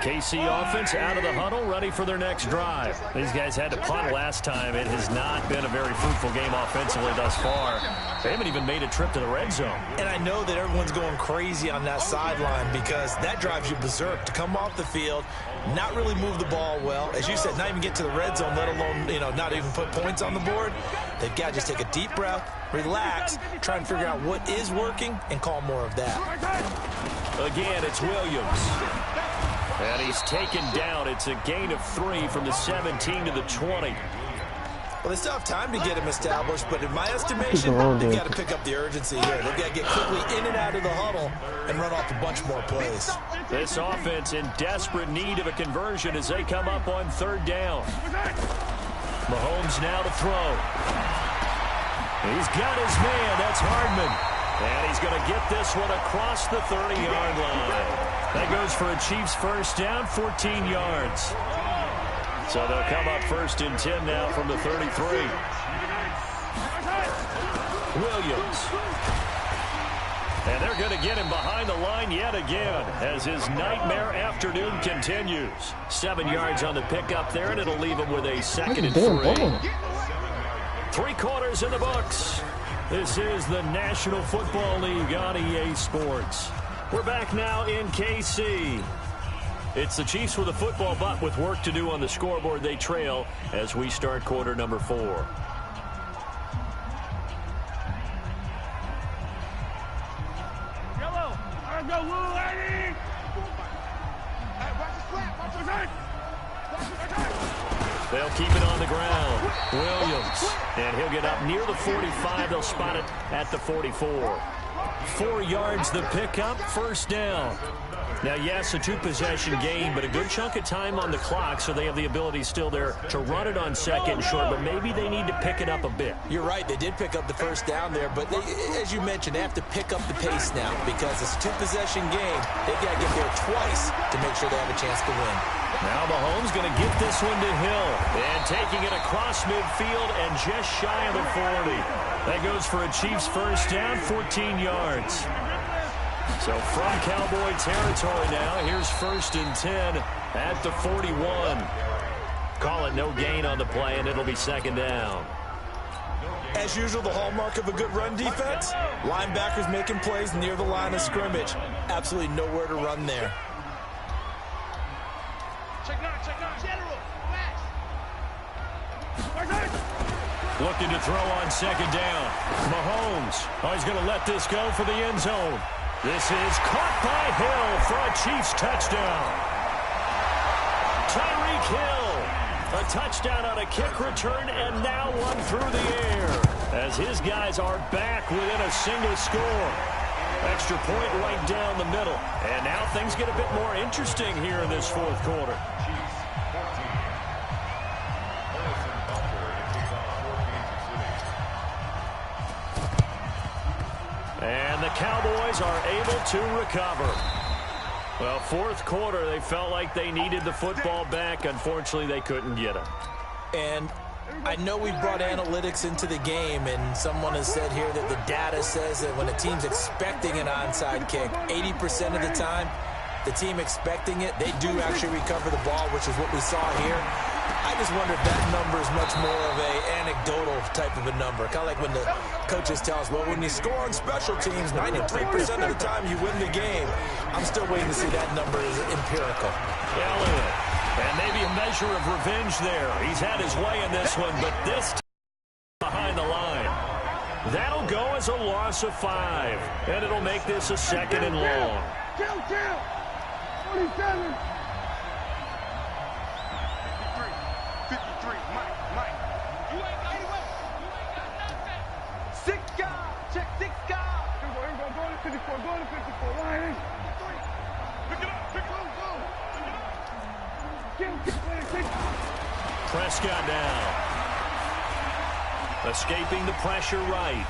KC offense out of the huddle, ready for their next drive. These guys had to punt last time. It has not been a very fruitful game offensively thus far. They haven't even made a trip to the red zone. And I know that everyone's going crazy on that sideline because that drives you berserk to come off the field, not really move the ball well. As you said, not even get to the red zone, let alone, not even put points on the board. They've got to just take a deep breath, relax, try and figure out what is working, and call more of that. Again, it's Williams. And he's taken down. It's a gain of 3 from the 17 to the 20. Well, they still have time to get him established, but in my estimation, they've got to pick up the urgency here. They've got to get quickly in and out of the huddle and run off a bunch more plays. This offense in desperate need of a conversion as they come up on 3rd down. Mahomes now to throw. He's got his man. That's Hardman. And he's going to get this one across the 30-yard line. That goes for a Chiefs first down, 14 yards. So they'll come up 1st and 10 now from the 33. Williams. And they're going to get him behind the line yet again as his nightmare afternoon continues. 7 yards on the pickup there, and it'll leave him with a 2nd and 3. 3 quarters in the books. This is the National Football League on EA Sports. We're back now in KC. It's the Chiefs with a football, but with work to do on the scoreboard. They trail as we start quarter number 4. Yellow, I go, Woo, Eddie! Hey, watch the slap, watch the slap! They'll keep it on the ground. Williams. And he'll get up near the 45. They'll spot it at the 44. 4 yards the pickup, 1st down. Now, yes, a 2-possession game, but a good chunk of time on the clock, so they have the ability still there to run it on 2nd and short, but maybe they need to pick it up a bit. You're right. They did pick up the 1st down there, but they, as you mentioned, they have to pick up the pace now because it's a 2-possession game. They've got to get there twice to make sure they have a chance to win. Now Mahomes going to get this one to Hill. And taking it across midfield and just shy of the 40. That goes for a Chiefs first down, 14 yards. So from Cowboy territory now, here's 1st and 10 at the 41. Call it no gain on the play, and it'll be 2nd down. As usual, the hallmark of a good run defense, linebackers making plays near the line of scrimmage. Absolutely nowhere to run there. Check out, General, Looking to throw on 2nd down. Mahomes. Oh, he's going to let this go for the end zone. This is caught by Hill for a Chiefs touchdown. Tyreek Hill. A touchdown on a kick return, and now one through the air. As his guys are back within a single score. Extra point right down the middle. And now things get a bit more interesting here in this 4th quarter. And the Cowboys are able to recover. Well, 4th quarter, they felt like they needed the football back. Unfortunately, they couldn't get it. And I know we brought analytics into the game, and someone has said here that the data says that when a team's expecting an onside kick, 80% of the time, the team expecting it, they do actually recover the ball, which is what we saw here. I just wonder if that number is much more of a anecdotal type of a number. Kind of like when the coaches tell us, well, when you score on special teams, 93% of the time you win the game. I'm still waiting to see that number is empirical. Elliott. And maybe a measure of revenge there. He's had his way in this one, but this time behind the line. That'll go as a loss of 5. And it'll make this a 2nd and long. Chill. 47. 53. Mike. You ain't got nothing. 6 guys. Check 6 guys. Here we go. Go to 54. Line. Pick it up. Prescott down. Escaping the pressure right.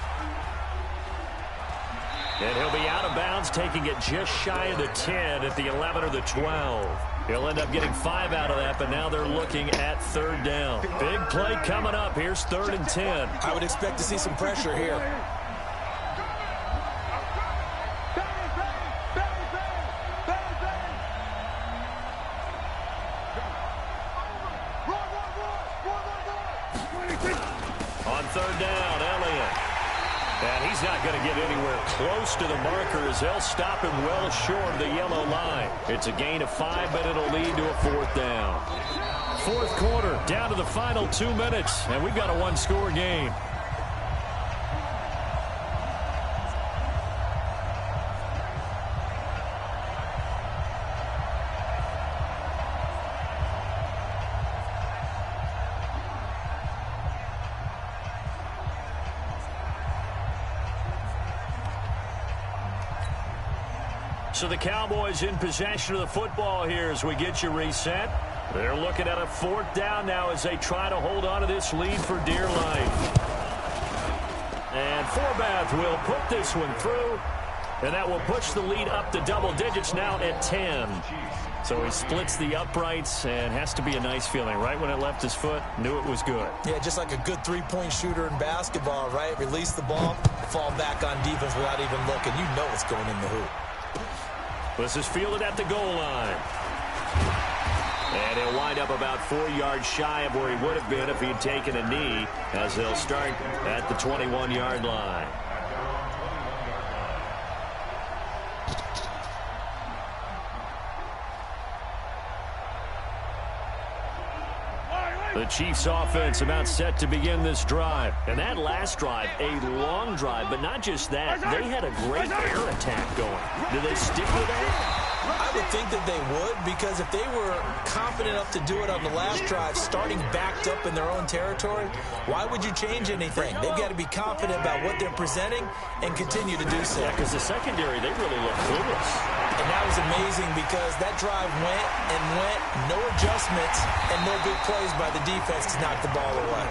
And he'll be out of bounds, taking it just shy of the 10 at the 11 or the 12. He'll end up getting 5 out of that, but now they're looking at 3rd down. Big play coming up. Here's 3rd and 10. I would expect to see some pressure here. On 3rd down, Elliott. And he's not going to get anywhere close to the marker as they'll stop him well short of the yellow line. It's a gain of 5, but it'll lead to a 4th down. 4th quarter, down to the final 2 minutes, and we've got a 1-score game. So the Cowboys in possession of the football here as we get you reset. They're looking at a 4th down now as they try to hold on to this lead for dear life. And Forbath will put this one through, and that will push the lead up to double digits now at 10. So he splits the uprights, and has to be a nice feeling. Right when it left his foot, knew it was good. Yeah, just like a good 3-point shooter in basketball, right? Release the ball, fall back on defense without even looking. You know it's going in the hoop. This is fielded at the goal line. And he'll wind up about 4 yards shy of where he would have been if he'd taken a knee, as they'll start at the 21-yard line. The Chiefs offense about set to begin this drive. And that last drive, a long drive, but not just that. They had a great air attack going. Do they stick with that? I would think that they would, because if they were confident enough to do it on the last drive, starting backed up in their own territory, why would you change anything? They've got to be confident about what they're presenting and continue to do so. Yeah, because the secondary, they really look clueless. And that was amazing because that drive went and went, no adjustments, and no big plays by the defense to knock the ball away.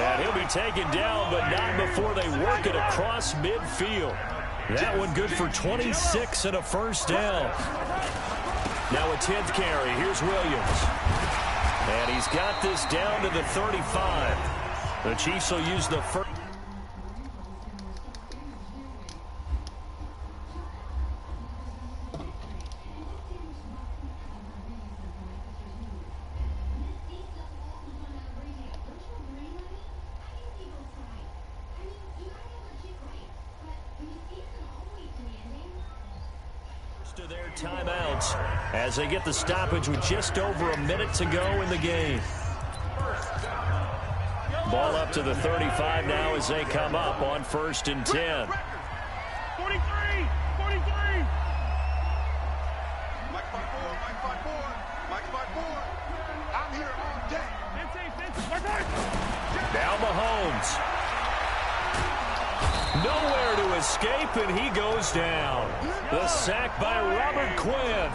And he'll be taken down, but not before they work it across midfield. That one good for 26 and a 1st down. Now a 10th carry. Here's Williams. And he's got this down to the 35. The Chiefs will use the first. To their timeouts as they get the stoppage with just over a minute to go in the game. Ball up to the 35 now as they come up on 1st and 10. 43. Mike 5-4. I'm here all day. Now Mahomes. Nowhere to escape, and he goes down. The sack by Robert Quinn.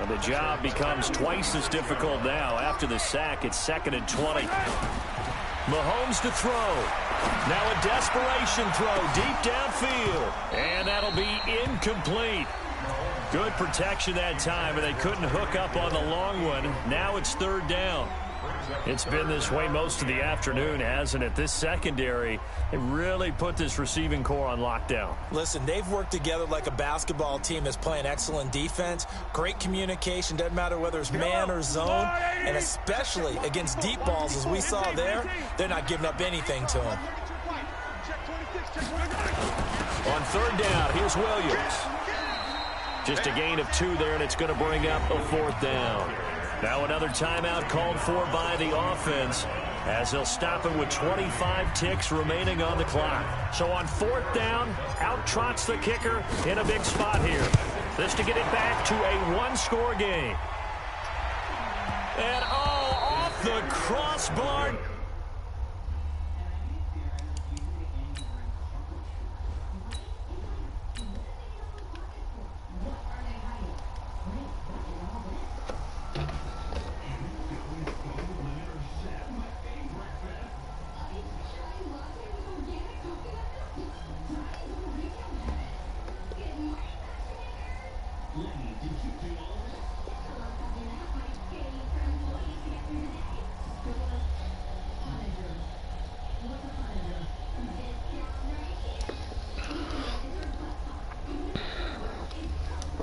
And the job becomes twice as difficult now. After the sack, it's 2nd and 20. Mahomes to throw. Now a desperation throw deep downfield. And that'll be incomplete. Good protection that time, and they couldn't hook up on the long one. Now it's 3rd down. It's been this way most of the afternoon, hasn't it? This secondary, it really put this receiving core on lockdown. Listen, they've worked together like a basketball team that's playing excellent defense. Great communication, doesn't matter whether it's man or zone. And especially against deep balls, as we saw there, they're not giving up anything to them. On 3rd down, here's Williams. Just a gain of 2 there, and it's going to bring up a 4th down. Now another timeout called for by the offense as they'll stop it with 25 ticks remaining on the clock. So on 4th down, out trots the kicker in a big spot here. This to get it back to a one-score game. And off the crossbar. Ladies and gentlemen,